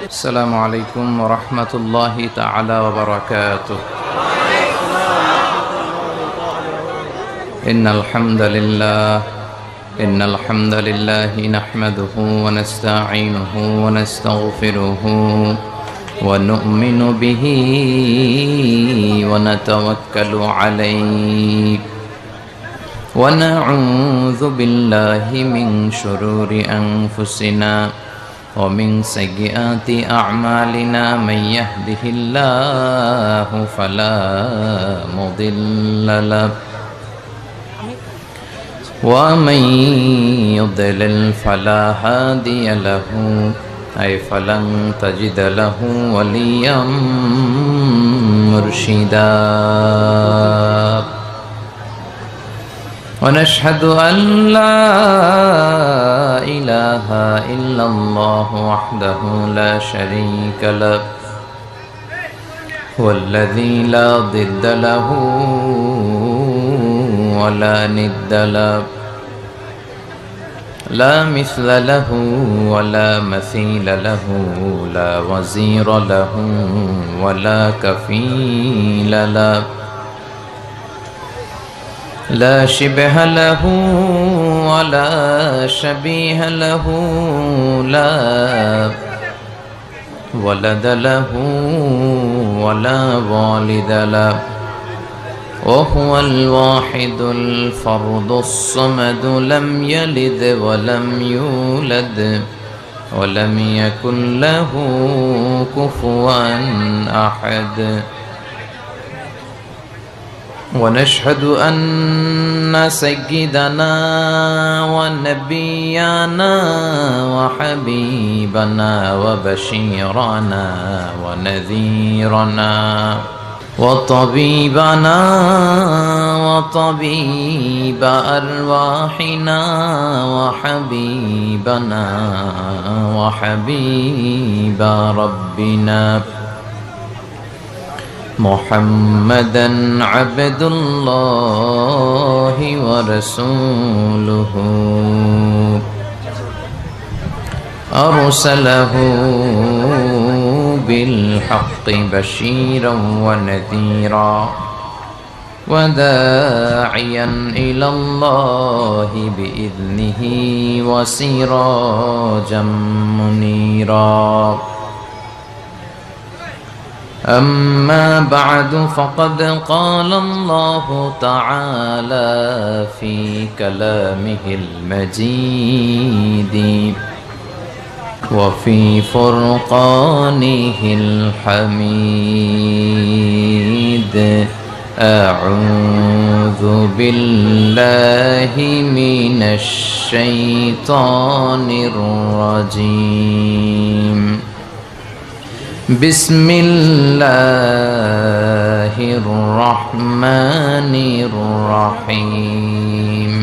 السلام عليكم ورحمة الله تعالى وبركاته. إن الحمد لله نحمده ونستعينه ونستغفره ونؤمن به ونتوكل عليه ونعوذ بالله من شرور أنفسنا ومن سيئات أعمالنا. من يهده الله فلا مضل له ومن يضلل فلا هادي له أي فلن تجد له وليا مرشدا. ونشهد أن لا إله إلا الله وحده لا شريك له هو الذي لا ضد له ولا ند له لا مثل له ولا مثيل له لا وزير له ولا كفيل له لا شبه له ولا شبيه له لا ولد له ولا والد له وهو الواحد الفرد الصمد لم يلد ولم يولد ولم يكن له كفوا أحد. ونشهد أن سيدنا ونبينا وحبيبنا وبشيرنا ونذيرنا وطبيبنا وطبيب أرواحنا وحبيبنا وحبيب ربنا محمدا عبد الله ورسوله أرسله بالحق بشيرا ونذيرا وداعيا إلى الله بإذنه وسراجا منيرا. أما بعد فقد قال الله تعالى في كلامه المجيد وفي فرقانه الحميد. أعوذ بالله من الشيطان الرجيم. بسم الله الرحمن الرحيم.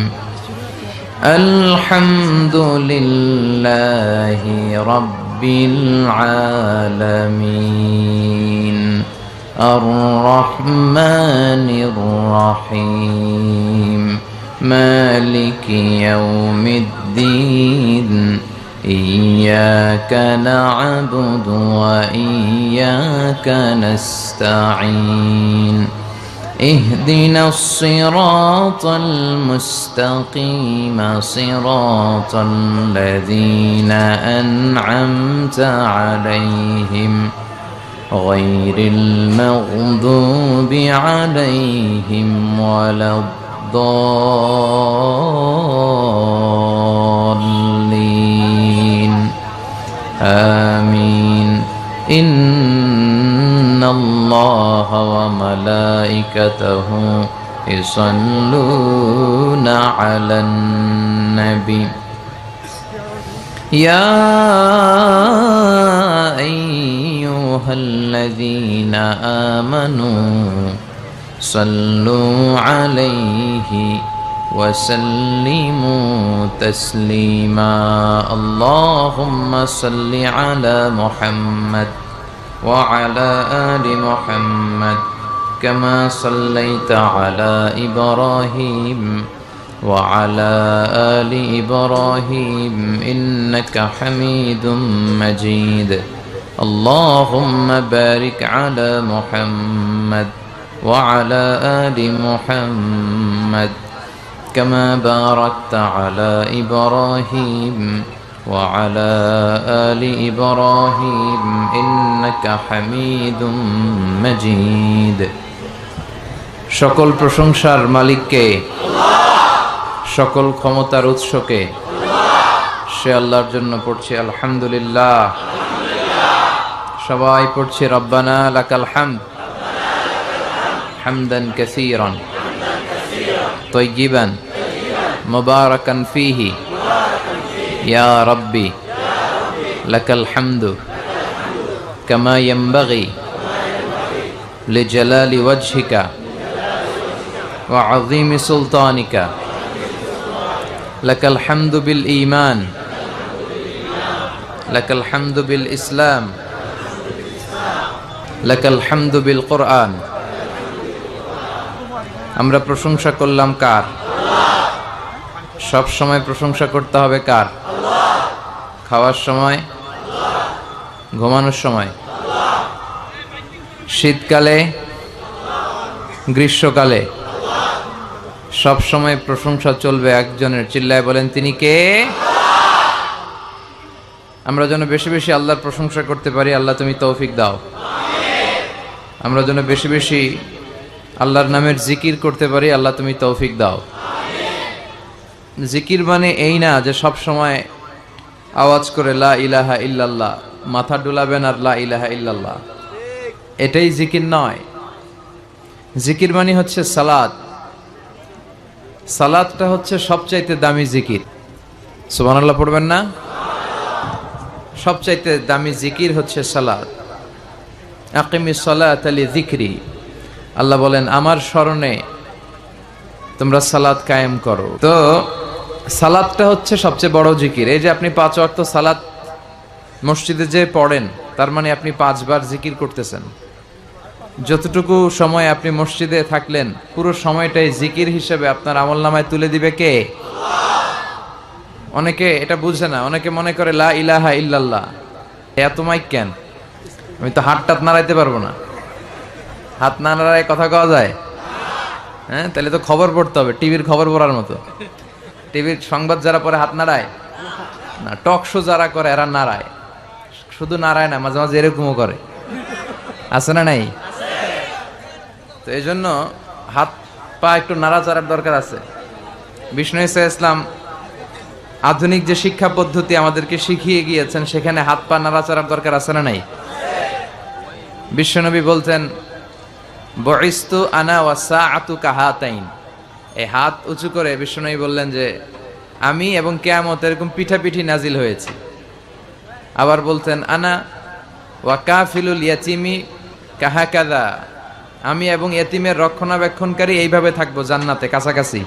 الحمد لله رب العالمين الرحمن الرحيم مالك يوم الدين. إياك نعبد وإياك نستعين. اهدنا الصراط المستقيم صراط الذين أنعمت عليهم غير المغضوب عليهم ولا الضالين. آمين. إن الله وملائكته يصلون على النبي يا أيها الذين آمنوا صلوا عليه وسلموا تسليما. اللهم صل على محمد وعلى آل محمد كما صليت على إبراهيم وعلى آل إبراهيم إنك حميد مجيد اللهم بارك على محمد وعلى آل محمد كما باركت على إبراهيم وعلى آل إبراهيم إنك حميد مجيد সকল প্রশংসার মালিককে সকল ক্ষমতার উৎসকে সে আল্লাহর জন্য পড়ছি আলহামদুলিল্লাহ সবাই পড়ছি রব্বানা লাকাল হামদ হামদান কাসীরান طيبا مباركا فيه يا ربي لك الحمد كما ينبغي لجلال وجهك وعظيم سلطانك لك الحمد بالإيمان لك الحمد بالإسلام لك الحمد بالقرآن আমরা প্রশংসা করলাম কার? সব সময় প্রশংসা করতে হবে কার? খাওয়ার সময়, ঘুমানোর সময়, শীতকালে, গ্রীষ্মকালে, সব সময় প্রশংসা চলবে একজনের। চিল্লায় বলেন তিনি কে? আমরা যেন বেশি বেশি আল্লাহর প্রশংসা করতে পারি, আল্লাহ তুমি তৌফিক দাও। আমরা যেন বেশি বেশি আল্লাহর নামের জিকির করতে পারি, আল্লাহ তুমি তৌফিক দাও। জিকির মানে এই না যে সব সময় আওয়াজ করে লা ইলাহা ইল্লাল্লাহ, মাথা ডুলাবেন আর লা ইলাহা ইল্লাল্লাহ, এটাই জিকির নয়। জিকির মানে হচ্ছে সালাত। সালাতটা হচ্ছে সবচাইতে দামি জিকির। সুবহানাল্লাহ পড়বেন না? সবচাইতে দামি জিকির হচ্ছে সালাত। আকিমিস সালাতা লিযিকরি, আল্লাহ বলেন আমার স্মরণে তোমরা সালাত কায়েম করো। তো সালাতটা হচ্ছে সবচেয়ে বড় জিকির। এই যে আপনি 5 ওয়াক্ত সালাত মসজিদে যে পড়েন, তার মানে আপনি 5 বার জিকির করতেছেন। যতটুকু সময় আপনি মসজিদে থাকলেন, পুরো সময়টাই জিকির হিসেবে আপনার আমলনামায় তুলে দিবে কে? অনেকে এটা বুঝে না, অনেকে মনে করে লা ইলাহা ইল্লাল্লাহ, এত মাইক কেন? আমি তো হাত টাত নাড়াইতে পারবো না। হাত না নাড়ায় কথা কওয়া যায়? হ্যাঁ, তাহলে তো খবর পড়তে হবে, টিভির খবর পড়ার মতো। টিভির সংবাদ যারা পড়ে হাত নাড়ায় না, টক শো যারা করে এরা নাড়ায়। শুধু নাড়ায় না, মাঝে মাঝে এরকমও করে, আছে না নাই? তো এই জন্য হাত পা একটু নাড়াচাড়ার দরকার আছে। বিষ্ণু ঈসা ইসলাম আধুনিক যে শিক্ষা পদ্ধতি আমাদেরকে শিখিয়ে গিয়েছেন, সেখানে হাত পা নাড়াচাড়ার দরকার আছে না নাই? বিশ্বনবী বলতেন বইস্তু আনা ওয়া সাআতু কাহাতাইন। এই হাত উঁচু করে বিশ্বনবী বললেন যে আমি এবং কিয়ামত এরকম পিঠাপিঠি নাজিল হয়েছি। আবার বলতেন আনা ওয়া কাফিলুল ইয়াতিমি কাহাকাদা, আমি এবং এতিমের রক্ষণাবেক্ষণকারী এইভাবে থাকবো জান্নাতে কাছাকাছি।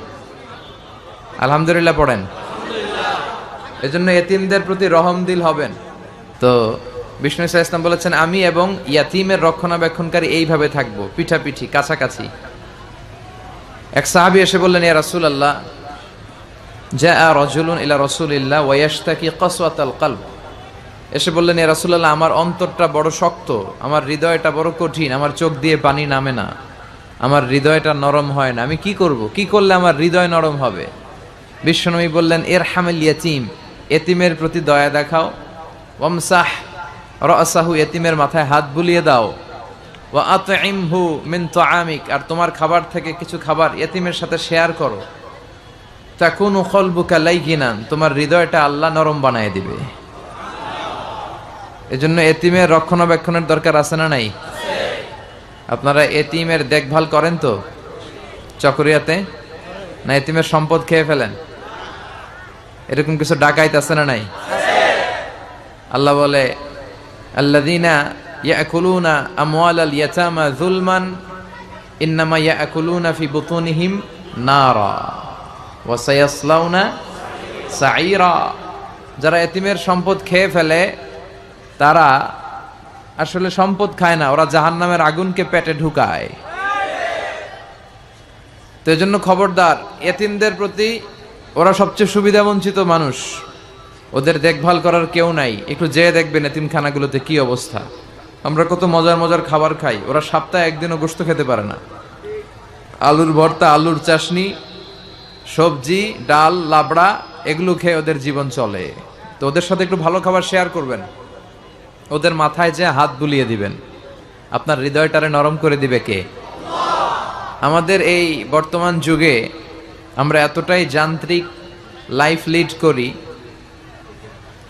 আলহামদুলিল্লাহ পড়েন। এজন্য এতিমদের প্রতি রহম দিল হবেন। তো বিষ্ণু ঈসা ইসলাম বলেছেন আমি এবং ইয়াতিমের রক্ষণাবেক্ষণকারী এইভাবে থাকবো, পিঠাপিঠি কাছাকাছি। এক সাহাবী এসে বললেন ইয়া রাসূলুল্লাহ, জাআ রাজুলুন ইলা রাসূলিল্লাহ ওয়া ইয়াশতাকি কাসওয়াতাল কলব। এসে বললেন ইয়া রাসূলুল্লাহ, আমার অন্তরটা বড় শক্ত, আমার হৃদয়টা বড় কঠিন, আমার চোখ দিয়ে পানি নামে না, আমার হৃদয়টা নরম হয় না, আমি কি করব? কি করলে আমার হৃদয় নরম হবে? বিশ্বনবী বললেন ইরহামিল ইয়াতীম, এতিমের প্রতি দয়া দেখাও। ওয়ামসাহ রাসাহু, এতিমের মাথায় হাত বুলিয়ে দাও। ওয়া আতইমহু মিন তুআমিক, আর তোমার খাবার থেকে কিছু খাবার এতিমের সাথে শেয়ার করো। তাকুনু কলবুকা লাইয়িনান, তোমার হৃদয়টা আল্লাহ নরম বানায় দিবে। এজন্য এতিমের রক্ষণাবেক্ষণের দরকার আছে না নাই? আপনারা এতিমের দেখভাল করেন তো চকরিয়াতে? না এতিমের সম্পদ খেয়ে ফেলেন? এরকম কিছু ডাকাইত আছে না নাই? আল্লাহ বলে আল্লাযীনা ইয়াকুলুনা আমওয়ালাল ইয়াতামা যুলমান ইন্নামা ইয়াকুলুনা ফি বুতুনিহিম নারা ওয়া সায়াসলাউনা সাঈরা। যারা এতিমের সম্পদ খেয়ে ফেলে তারা আসলে সম্পদ খায় না, ওরা জাহান্নামের আগুনকে পেটে ঢুকায়। তো এজন্য খবরদার, এতিমদের প্রতি ওরা সবচেয়ে সুবিধা বঞ্চিত মানুষ, ওদের দেখভাল করার কেউ নাই। একটু যেয়ে দেখবেন এতিমখানাগুলোতে কি অবস্থা। আমরা কত মজার মজার খাবার খাই, ওরা সপ্তাহে একদিনও গোশত খেতে পারে না। আলুর ভর্তা, আলুর চাশনি, সবজি, ডাল, লাবড়া, এগুলো খেয়ে ওদের জীবন চলে। তো ওদের সাথে একটু ভালো খাবার শেয়ার করবেন, ওদের মাথায় যে হাত বুলিয়ে দিবেন, আপনার হৃদয়টারে নরম করে দিবে কে? আমাদের এই বর্তমান যুগে আমরা এতটাই যান্ত্রিক লাইফ লিড করি,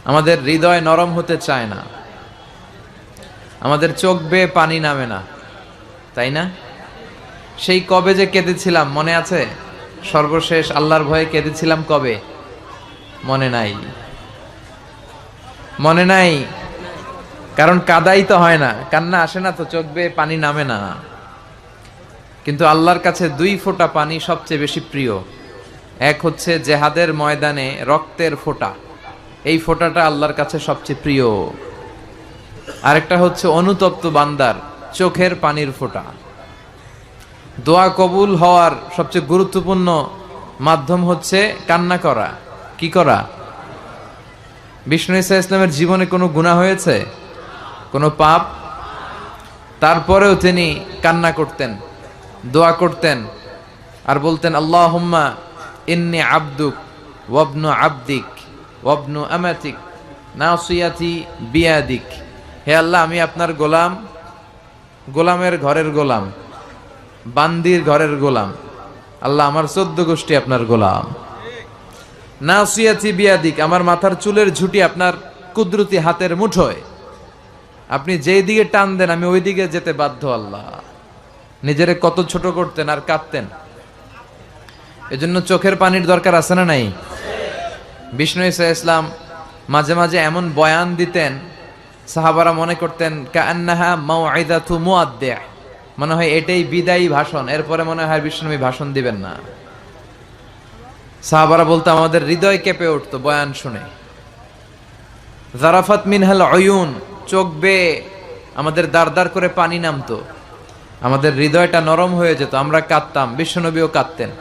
আমাদের হৃদয় নরম হতে চায় না, আমাদের চোখ বেয়ে পানি নামে না, তাই না? সেই কবে যে কেঁদেছিলাম মনে আছে? সর্বশেষ আল্লাহর ভয়ে কেঁদেছিলাম কবে? মনে নাই? মনে নাই? কারণ কাদাই তো হয় না, কান্না আসে না, তো চোখ বেয়ে পানি নামে না। কিন্তু আল্লাহর কাছে দুই ফোঁটা পানি সবচেয়ে বেশি প্রিয়। এক হচ্ছে জেহাদের ময়দানে রক্তের ফোঁটা, এই ফোঁটাটা আল্লাহর কাছে সবচেয়ে প্রিয়। আরেকটা হচ্ছে অনুতপ্ত বান্দার চোখের পানির ফোঁটা। দোয়া কবুল হওয়ার সবচেয়ে গুরুত্বপূর্ণ মাধ্যম হচ্ছে কান্না করা। কি করা? বিষ্ণু ঈসা ইসলামের জীবনে কোনো গুনাহ হয়েছে? কোনো পাপ? তারপরেও তিনি কান্না করতেন, দোয়া করতেন, আর বলতেন আল্লাহুম্মা ইন্নী আবদুক ওয়াবনু আবদিক ওয়াবনু আমাতিক নাসিয়াতি বিয়াদিক। হে আল্লাহ, আমি আপনার গোলাম, গোলামের ঘরের গোলাম, বান্দির ঘরের গোলাম। আল্লাহ, আমার 14 গোষ্ঠী আপনার গোলাম। নাসিয়াতি বিয়াদিক, আমার মাথার চুলের ঝুঁটি আপনার কুদরতি হাতের মুঠোয়, আপনি যেই দিকে টান দেন আমি ওই দিকে যেতে বাধ্য। আল্লাহ নিজেরে কত ছোট করতেন আর কাঁদতেন। এজন্য চোখের পানির দরকার আছে না নাই? বিষ্ণু ঈসা ইসলাম মাঝে মাঝে এমন বয়ান দিতেন, সাহাবারা মনে করতেন কাআন্নাহা মাউইদাতু মুআদ্দি', মনে হয় এটাই বিদায়ী ভাষণ, এরপরে মনে হয় বিষ্ণুনবী ভাষণ দিবেন না। সাহাবারা বলতো আমাদের হৃদয় কেঁপে উঠতো বয়ান শুনে। জারাফাত মিনহাল উয়ুন, চোখ বেয়ে আমাদের দাঁড় দাঁড় করে পানি নামতো, আমাদের হৃদয়টা নরম হয়ে যেত, আমরা কাঁদতাম, বিশ্বনবীও কাঁদতেন।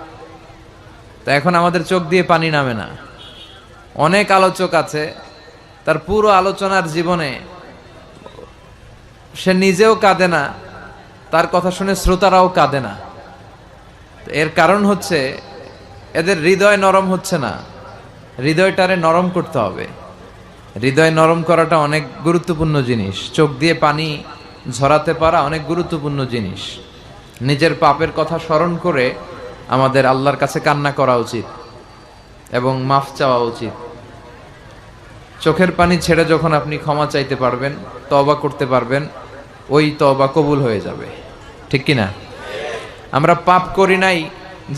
তো এখন আমাদের চোখ দিয়ে পানি নামে না। অনেক আলোচক আছে, তার পুরো আলোচনার জীবনে সে নিজেও কাঁদে না, তার কথা শুনে শ্রোতারাও কাঁদে না। এর কারণ হচ্ছে এদের হৃদয় নরম হচ্ছে না। হৃদয়টারে নরম করতে হবে। হৃদয় নরম করাটা অনেক গুরুত্বপূর্ণ জিনিস। চোখ দিয়ে পানি ঝরাতে পারা অনেক গুরুত্বপূর্ণ জিনিস। নিজের পাপের কথা স্মরণ করে আমাদের আল্লাহর কাছে কান্না করা উচিত এবং মাফ চাওয়া উচিত। চোখের পানি ছেড়ে যখন আপনি ক্ষমা চাইতে পারবেন, তওবা করতে পারবেন, ওই তওবা কবুল হয়ে যাবে। ঠিক কিনা? আমরা পাপ করি নাই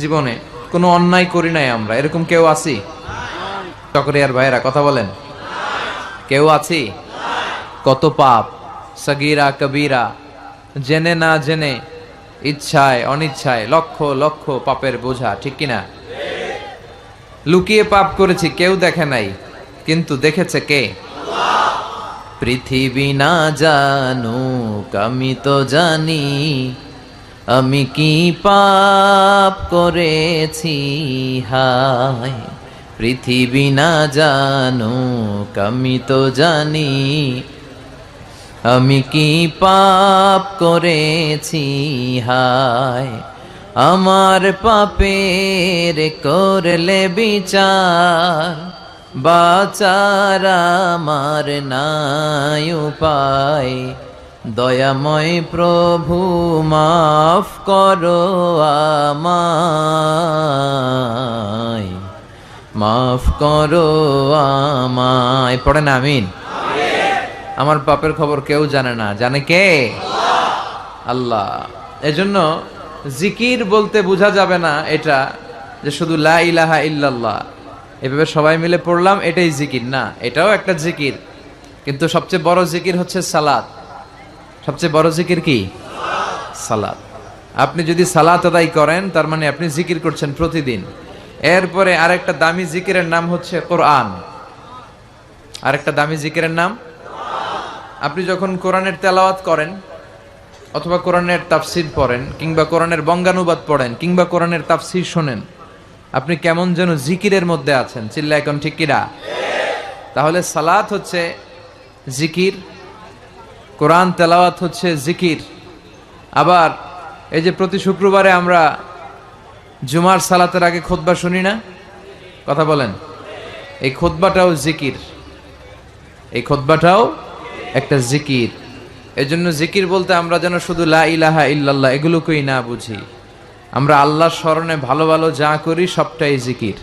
জীবনে, কোনো অন্যায় করি নাই, আমরা এরকম কেউ আছি? চকরিয়ার ভাইয়েরা কথা বলেন, কেউ আছি? কত পাপ, সগীরা কবিরা, জেনে না জেনে, ইচ্ছায় অনিচ্ছায়, লক্ষ লক্ষ পাপের বোঝা। ঠিক কিনা? লুকিয়ে পাপ করেছি, কেউ দেখে নাই, কিন্তু দেখেছে কে? পৃথিবী না জানুক আমি তো জানি, আমি কি পাপ করেছি হায়। পৃথিবী না জানুক আমি তো জানি, আমি কি পাপ করেছি হায়। আমার পাপের করলে বিচার, বাঁচার আমার নাই উপায়। দয়াময় প্রভু মাফ করো আমায়, মাফ করো আমায়। পড়েন আমিন। আমার পাপের খবর কেউ জানে না, জানে কে? আল্লাহ। এজন্য জিকির বলতে বোঝা যাবে না এটা যে শুধু লা ইলাহা ইল্লাল্লাহ এভাবে সবাই মিলে পড়লাম এটাই জিকির না, এটাও একটা জিকির, কিন্তু সবচেয়ে বড় জিকির হচ্ছে সালাত। সবচেয়ে বড় জিকির কি? সালাত। আপনি যদি সালাত আদায় করেন তার মানে আপনি জিকির করছেন প্রতিদিন। এরপরে আরেকটা দামি জিকিরের নাম হচ্ছে কোরআন। আরেকটা দামি জিকিরের নাম, আপনি যখন কোরআনের তেলাওয়াত করেন অথবা কোরআনের তাফসির পড়েন কিংবা কোরআনের বঙ্গানুবাদ পড়েন কিংবা কোরআনের তাফসির শোনেন, আপনি কেমন যেন জিকিরের মধ্যে আছেন, চিল্লা এখন ঠিক কিনা? তাহলে সালাত হচ্ছে জিকির, কোরআন তেলাওয়াত হচ্ছে জিকির। আবার এই যে প্রতি শুক্রবারে আমরা জুমার সালাতের আগে খুতবা শুনি না, কথা বলেন, এই খুতবাটাও জিকির, এই খুতবাটাও একটা জিকির। এজন্য জিকির বলতে আমরা যেন শুধু লা ইলাহা ইল্লাল্লাহ এগুলোকেই না বুঝি, আমরা আল্লাহর স্মরণে ভালো ভালো যা করি সবটাই জিকির।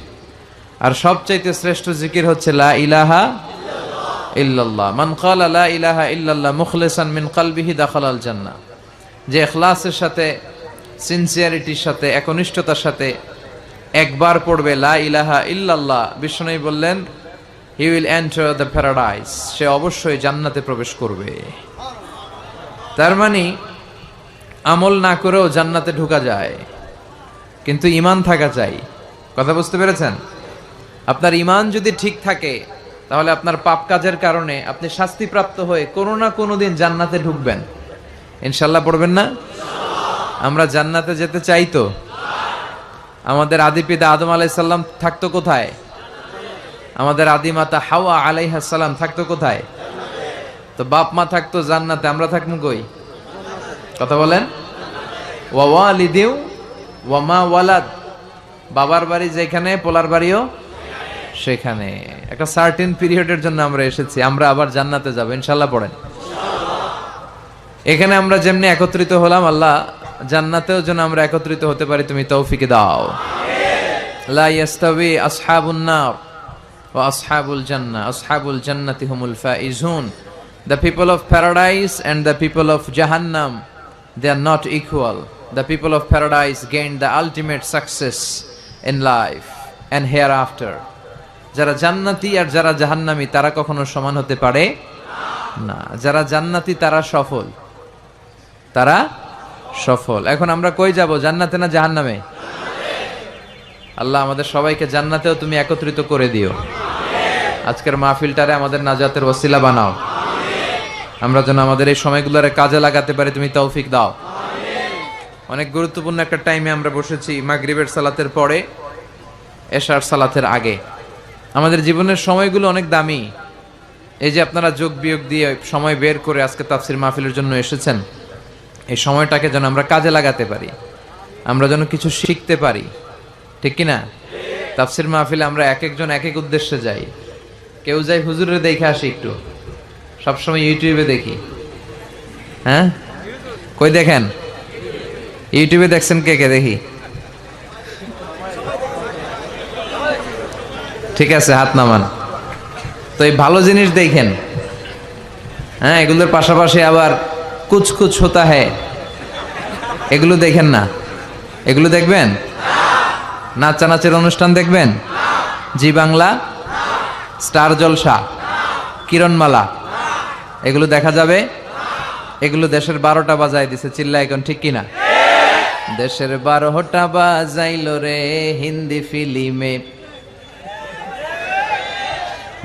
আর সবচাইতে শ্রেষ্ঠ জিকির হচ্ছে লা ইলাহা ইল্লাল্লাহ। মান ক্বালা লা ইলাহা ইল্লাল্লাহ মুখলিসান মিন কলবিহি দাখালাল জান্নাহ। যে ইখলাসের সাথে, সিনসিয়ারিটির সাথে, একনিষ্ঠতার সাথে একবার পড়বে লা ইলাহা ইল্লাল্লাহ, বিষ্ণু বললেন he will enter the paradise, সে অবশ্যই জান্নাতে প্রবেশ করবে। তার মানে আমল না করেও জান্নাতে ঢোকা যায়, কিন্তু ঈমান থাকা চাই। কথা বুঝতে পেরেছেন? আপনার ঈমান যদি ঠিক থাকে তাহলে আপনার পাপ কাজের কারণে আপনি শাস্তিপ্রাপ্ত হয়ে কোনো না কোনো দিন জান্নাতে ঢুকবেন। ইনশাল্লাহ পড়বেন না? আমরা জান্নাতে যেতে চাই তো। আমাদের আদি পিতা আদম আলাইহিস সালাম থাকতো কোথায়? আমাদের আদি মাতা হাওয়া আলাইহিস সালাম থাকতো কোথায়? তো বাপ মা থাকতো জান্নাতে, আমরা থাকবো কই? কথা বলেন। ওয়া ওয়ালিদিউ ওয়া মা ওয়ালাদ, বাবার বাড়ি যেখানে পোলার বাড়িও সেখানে। একটা সার্টেন পিরিয়ডের জন্য আমরা এসেছি, আমরা আবার জান্নাতে যাব ইনশাআল্লাহ পড়েন। এখানে আমরা যেমনি একত্রিত হলাম, আল্লাহ জান্নাতেও যেন আমরা একত্রিত হতে পারি, তুমি তৌফিক দাও। লা ইয়াস্তাবি আসহাবুন নার ওয়া আসহাবুল জান্নাহ, আসহাবুল জান্নাতি হুমুল Faizun. The people of paradise and the people of Jahannam, they are not equal. The people of paradise gain the ultimate success in life and hereafter. যারা জান্নাতি আর যারা জাহান্নামী তারা কখনো সমান হতে পারে না। যারা জান্নাতি তারা সফল, তারা সফল। এখন আমরা কই যাব, জান্নাতে না জাহান্নামে? আল্লাহ আমাদের সবাইকে জান্নাতেও তুমি একত্রিত করে দিও। আজকের মাহফিলটারে আমাদের নাজাতের ওসিলা বানাও, আমরা যেন আমাদের এই সময়গুলোরে কাজে লাগাতে পারি, তুমি তৌফিক দাও। অনেক গুরুত্বপূর্ণ একটা টাইমে আমরা বসেছি, মাগরিবের সালাতের পরে, এশার সালাতের আগে। আমাদের জীবনের সময়গুলো অনেক দামি। এই যে আপনারা যোগ বিয়োগ দিয়ে সময় বের করে আজকে তাফসির মাহফিলের জন্য এসেছেন, এই সময়টাকে যেন আমরা কাজে লাগাতে পারি, আমরা যেন কিছু শিখতে পারি, ঠিক কিনা? তাফসির মাহফিলে আমরা এক একজন এক এক উদ্দেশ্যে যাই। কেউ যাই হুজুরের দেখে আসি, একটু সবসময় ইউটিউবে দেখি। হ্যাঁ, কই দেখেন? ইউটিউবে দেখছেন কে কে? দেখি, ঠিক আছে, হাত নামান। তো এই ভালো জিনিস দেখেন, হ্যাঁ, এগুলোর পাশাপাশি আবার কুছ কুছ হোতা হ্যায়, এগুলো দেখেন না? এগুলো দেখবেন? নাচানাচের অনুষ্ঠান দেখবেন? জি বাংলা, স্টার জলসা, কিরণমালা, এগুলো দেখা যাবে? এগুলো দেশের 12টা বাজায় দিছে, চিল্লা এখন ঠিক কিনা? দেশের 12টা বাজাইল রে হিন্দি ফিল্মে,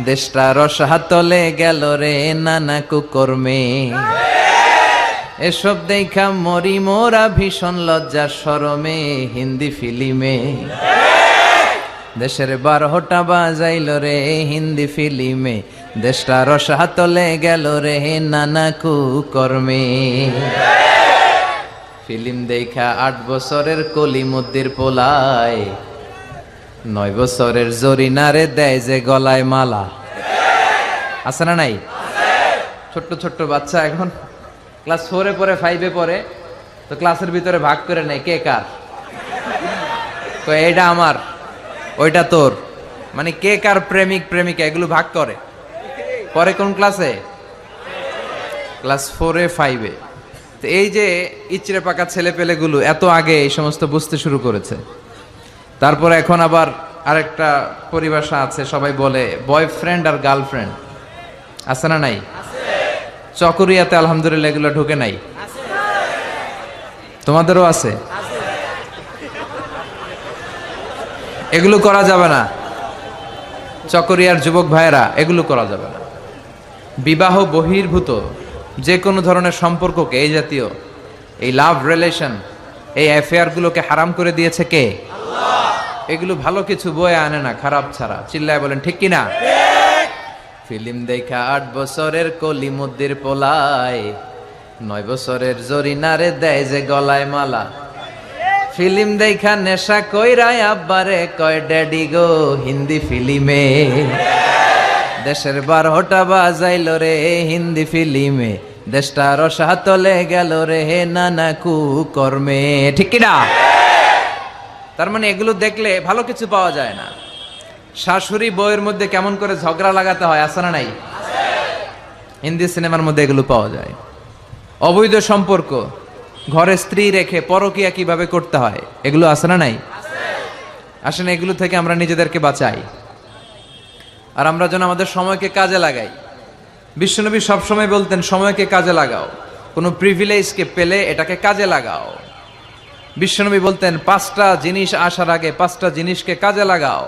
দেশটা রসাতলে গেল রে নানা কুকর্মে। এসব দেখা মরি মোরা ভীষণ লজ্জা শরমে হিন্দি ফিল্মে। দেশের 12টা বাজাইল রে হিন্দি ফিল্মে, দেশটা রসাতলে গেল রে নানা কুকর্মে। ফিল্ম দেখা 8 বছরের কলিমুদ্দির পোলায়, 9 বছরের জরিনারে দেয় যে গলায় মালা। আছে না নাই? ছোট্ট ছোট্ট বাচ্চা এখন ক্লাস 4-এ পড়ে, 5-এ পড়ে, তো ক্লাসের ভিতরে ভাগ করে নেয় কে কার। তো এইটা আমার, ওইটা তোর, মানে কে কার প্রেমিক প্রেমিকা, এগুলো ভাগ করে। পরে কোন ক্লাসে? ক্লাস 4-এ 5-এ। তো এই যে ইচড়ে পাকা ছেলে পেলেগুলো এত আগে এই সমস্ত বুঝতে শুরু করেছে। তারপর এখন আবার আরেকটা পরিভাষা আছে, সবাই বলে বয়ফ্রেন্ড আর গার্লফ্রেন্ড। আছে না নাই? চকরিয়াতে আলহামদুলিল্লাহ এগুলো ঢুকে নাই? তোমাদেরও আছে? এগুলো করা যাবে না চকরিয়ার যুবক ভাইয়েরা, এগুলো করা যাবে না। বিবাহ বহির্ভূত যে কোনো ধরনের সম্পর্ককে, এই জাতীয় এই লাভ রিলেশন, এই অ্যাফেয়ারগুলোকে হারাম করে দিয়েছে কে? এগুলো ভালো কিছু বয়ে আনে না, খারাপ ছাড়া। চিল্লায় বলেন ঠিক কিনা? ফিল্ম দেখা 8 বছরের কলিমুদ্দির পোলায় 9 বছরের জরিনারে দেয় যে গলায় মালা। ফিল্ম দেখা নেশা কইরায় আব্বারে কয় ড্যাডি গো হিন্দি ফিল্মে। দেশের 12টা বাজাইল রে হিন্দি ফিল্মে, দেশটা রসাতলে গেল রে নানা কুকর্মে। ঠিক কিনা? তার মানে এগুলো দেখলে ভালো কিছু পাওয়া যায় না। শাশুড়ি বউয়ের মধ্যে কেমন করে ঝগড়া লাগাতে হয় আছে না নাই? হিন্দি সিনেমার মধ্যে এগুলো পাওয়া যায়। অবৈধ সম্পর্ক, ঘরে স্ত্রী রেখে পরকিয়া কিভাবে করতে হয় এগুলো আছে না নাই? আসেন এগুলো থেকে আমরা নিজেদেরকে বাঁচাই, আর আমরা যেন আমাদের সময়কে কাজে লাগাই। বিশ্বনবী সবসময় বলতেন সময়কে কাজে লাগাও, কোনো প্রিভিলেজকে পেলে এটাকে কাজে লাগাও। বিশ্বনবী বলতেন 5টা জিনিস আসার আগে 5টা জিনিসকে কাজে লাগাও।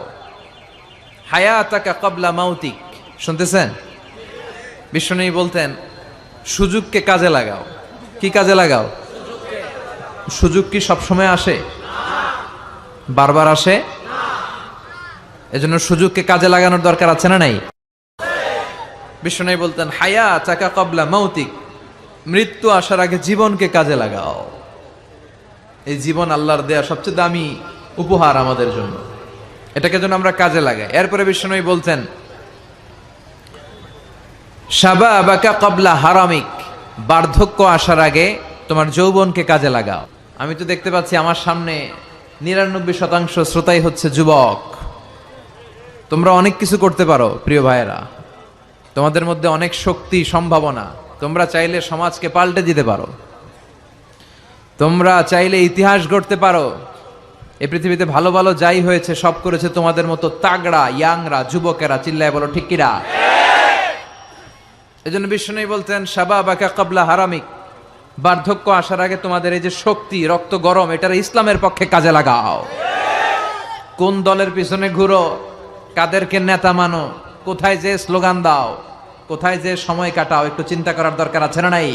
হায়াতাকা ক্বাবলা মাউতিক, শুনতেছেন? বিশ্বনবী বলতেন সুযোগকে কাজে লাগাও। কি কাজে লাগাও? সুযোগ কি সবসময় আসে? বারবার আসে? এজন্য সুযোগকে কাজে লাগানোর দরকার আছে না নাই? বিশ্বনবী বলতেন হায়াতাকা ক্বাবলা মাউতিক, মৃত্যু আসার আগে জীবনকে কাজে লাগাও। এই জীবন আল্লাহর দেয়া সবচেয়ে দামি উপহার আমাদের জন্য, এটাকে যেন আমরা কাজে লাগাই। এরপরে বিশ্বনবী বলতেন শাবাবাকা ক্বাবলা হারামিক, বার্ধক্য আসার আগে তোমার যৌবনকে কাজে লাগাও। আমি তো দেখতে পাচ্ছি আমার সামনে 99% শ্রোতাই হচ্ছে যুবক। তোমরা অনেক কিছু করতে পারো প্রিয় ভাইয়েরা, তোমাদের মধ্যে অনেক শক্তি, সম্ভাবনা। তোমরা চাইলে সমাজকে পাল্টে দিতে পারো, তোমরা চাইলে ইতিহাস গড়তে পারো। এই পৃথিবীতে ভালো ভালো যাই হয়েছে সব করেছে তোমাদের মতো তাগড়া ইয়াংরা, যুবকেরা। চিল্লায় বলো ঠিক কিনা? এজন্য বিষ্ণু বলতেন শাবাবাকা ক্বাবলা হারামিক, বার্ধক্য আসার আগে তোমাদের এই যে শক্তি, রক্ত গরম, এটার ইসলামের পক্ষে কাজে লাগাও। কোন দলের পিছনে ঘুরো, কাদেরকে নেতা মানো, কোথায় যে স্লোগান দাও, কোথায় যে সময় কাটাও, একটু চিন্তা করার দরকার আছে না নাই?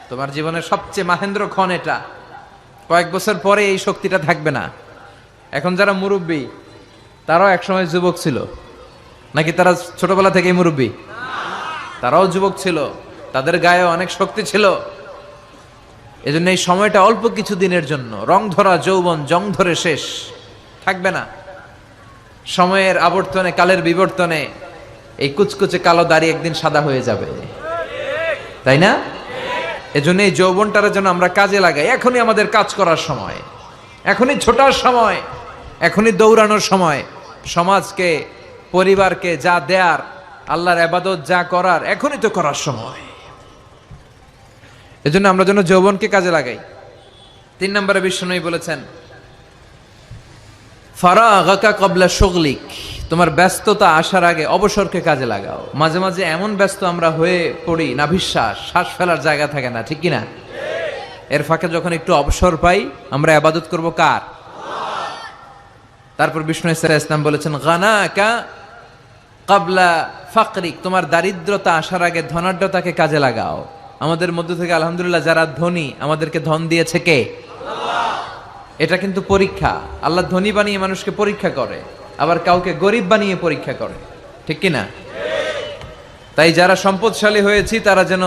তোমার জীবনের সবচেয়ে মাহেন্দ্র ক্ষণ এটা। কয়েক বছর পরে এই শক্তিটা থাকবে না। এখন যারা মুরব্বী তারাও একসময় যুবক ছিল নাকি? তারা ছোটবেলা থেকেই মুরব্বী? তারাও যুবক ছিল, তাদের গায়ে অনেক শক্তি ছিল। এজন্য এই সময়টা অল্প কিছু দিনের জন্য। রং ধরা যৌবন জং ধরে শেষ, থাকবে না। সময়ের আবর্তনে, কালের বিবর্তনে এই কুচকুচে কালো দাড়ি একদিন সাদা হয়ে যাবে, তাই না? এজন্য এই যৌবনটার জন্য আমরা কাজে লাগাই। এখনই আমাদের কাজ করার সময়, এখনই ছোটার সময়, এখনই দৌড়ানোর সময়। সমাজকে, পরিবারকে যা দেয়ার, আল্লাহর ইবাদত যা করার, এখনই তো করার সময়। এজন্য আমরা যেন যৌবনকে কাজে লাগাই। 3 নম্বরে বিশ্বনবী বলেছেন ফারাগাকা ক্বাবলা শুগলিক, তোমার ব্যস্ততা আসার আগে অবসরকে কাজে লাগাও। মাঝে মাঝে এমন ব্যস্ত আমরা হয়ে পড়ি, নাভিশ্বাস, শ্বাস ফেলার জায়গা থাকে না। ঠিক কিনা? এর ফাঁকে যখন একটু অবসর পাই আমরা ইবাদত করব কার? তারপর বিষ্ণু ইসলাম বলেছেন গানাকা ক্বাবলা ফাকরিক, তোমার দারিদ্রতা আসার আগে ধনাঢ্যতাকে কাজে লাগাও। আমাদের মধ্য থেকে আলহামদুলিল্লাহ যারা ধনী, আমাদেরকে ধন দিয়েছে কে? এটা কিন্তু পরীক্ষা। আল্লাহ ধনী বানিয়ে মানুষকে পরীক্ষা করে, আবার কাউকে গরিব বানিয়ে পরীক্ষা করে। ঠিক কিনা? তাই যারা সম্পদশালী হয়েছি তারা যেন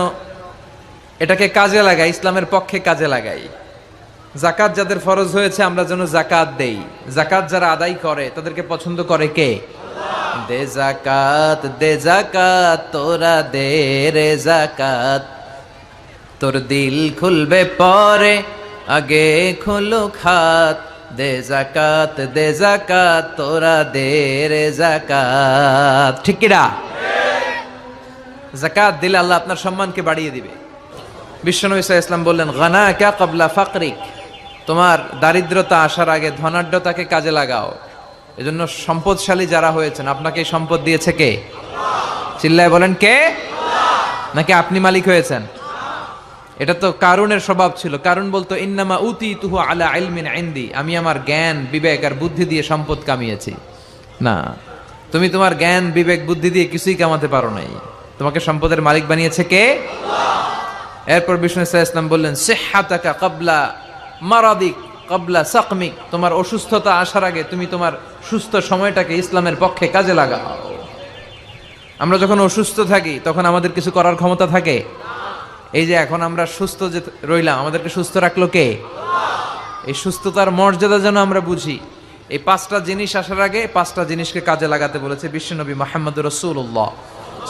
এটাকে কাজে লাগাই, ইসলামের পক্ষে কাজে লাগাই। জাকাত যাদের ফরজ হয়েছে আমরা যেন জাকাত দেই। জাকাত যারা আদায় করে তাদেরকে পছন্দ করে কে? দে জাকাত, দে জাকাত, তোরা দে রে জাকাত, তোর দিল খুলবে পরে, আগে খুলো খাত। দে জাকাত, দে জাকাত, তোরা দে রে জাকাত। ঠিক কিনা? জাকাত দিলে আল্লাহ আপনার সম্মানকে বাড়িয়ে দিবে। বিশ্বনবী সাল্লাল্লাহু আলাইহি ওয়াসাল্লাম বললেন গানাকা ক্বাবলা ফাকরিক, তোমার দারিদ্রতা আসার আগে ধনাঢ্যতাকে কাজে লাগাও। এজন্য সম্পদশালী যারা হয়েছেন, আপনাকে সম্পদ দিয়েছে কে? চিল্লায় বলেন কে? নাকি আপনি মালিক হয়েছেন? এটা তো কারুনের স্বভাব ছিল। কারুন বলতো ইন্নামা উতিতুহু আলা ইলমিন ইনদি, আমি আমার জ্ঞান, বিবেক আর বুদ্ধি দিয়ে সম্পদ কামিয়েছি। না, তুমি তোমার জ্ঞান, বিবেক, বুদ্ধি দিয়ে কিছুই কামাতে পারো নাই। তোমাকে সম্পদের মালিক বানিয়েছে কে? আল্লাহ। এরপর বিষ্ণু সাল্লাল্লাহু আলাইহি ওয়াসাল্লাম বললেন সিহহাতাকা ক্বাবলা মারাদিক, ক্বাবলা সাকমিক, তোমার অসুস্থতা আসার আগে তুমি তোমার সুস্থ সময়টাকে ইসলামের পক্ষে কাজে লাগাও। আমরা যখন অসুস্থ থাকি তখন আমাদের কিছু করার ক্ষমতা থাকে? এই যে এখন আমরা সুস্থ যে রইলাম, আমাদেরকে সুস্থ রাখলো কে? এই সুস্থতার মর্যাদা যেন আমরা বুঝি। এই পাঁচটা জিনিস আসার আগে পাঁচটা জিনিসকে কাজে লাগাতে বলেছে বিশ্বনবী মুহাম্মদুর রাসূলুল্লাহ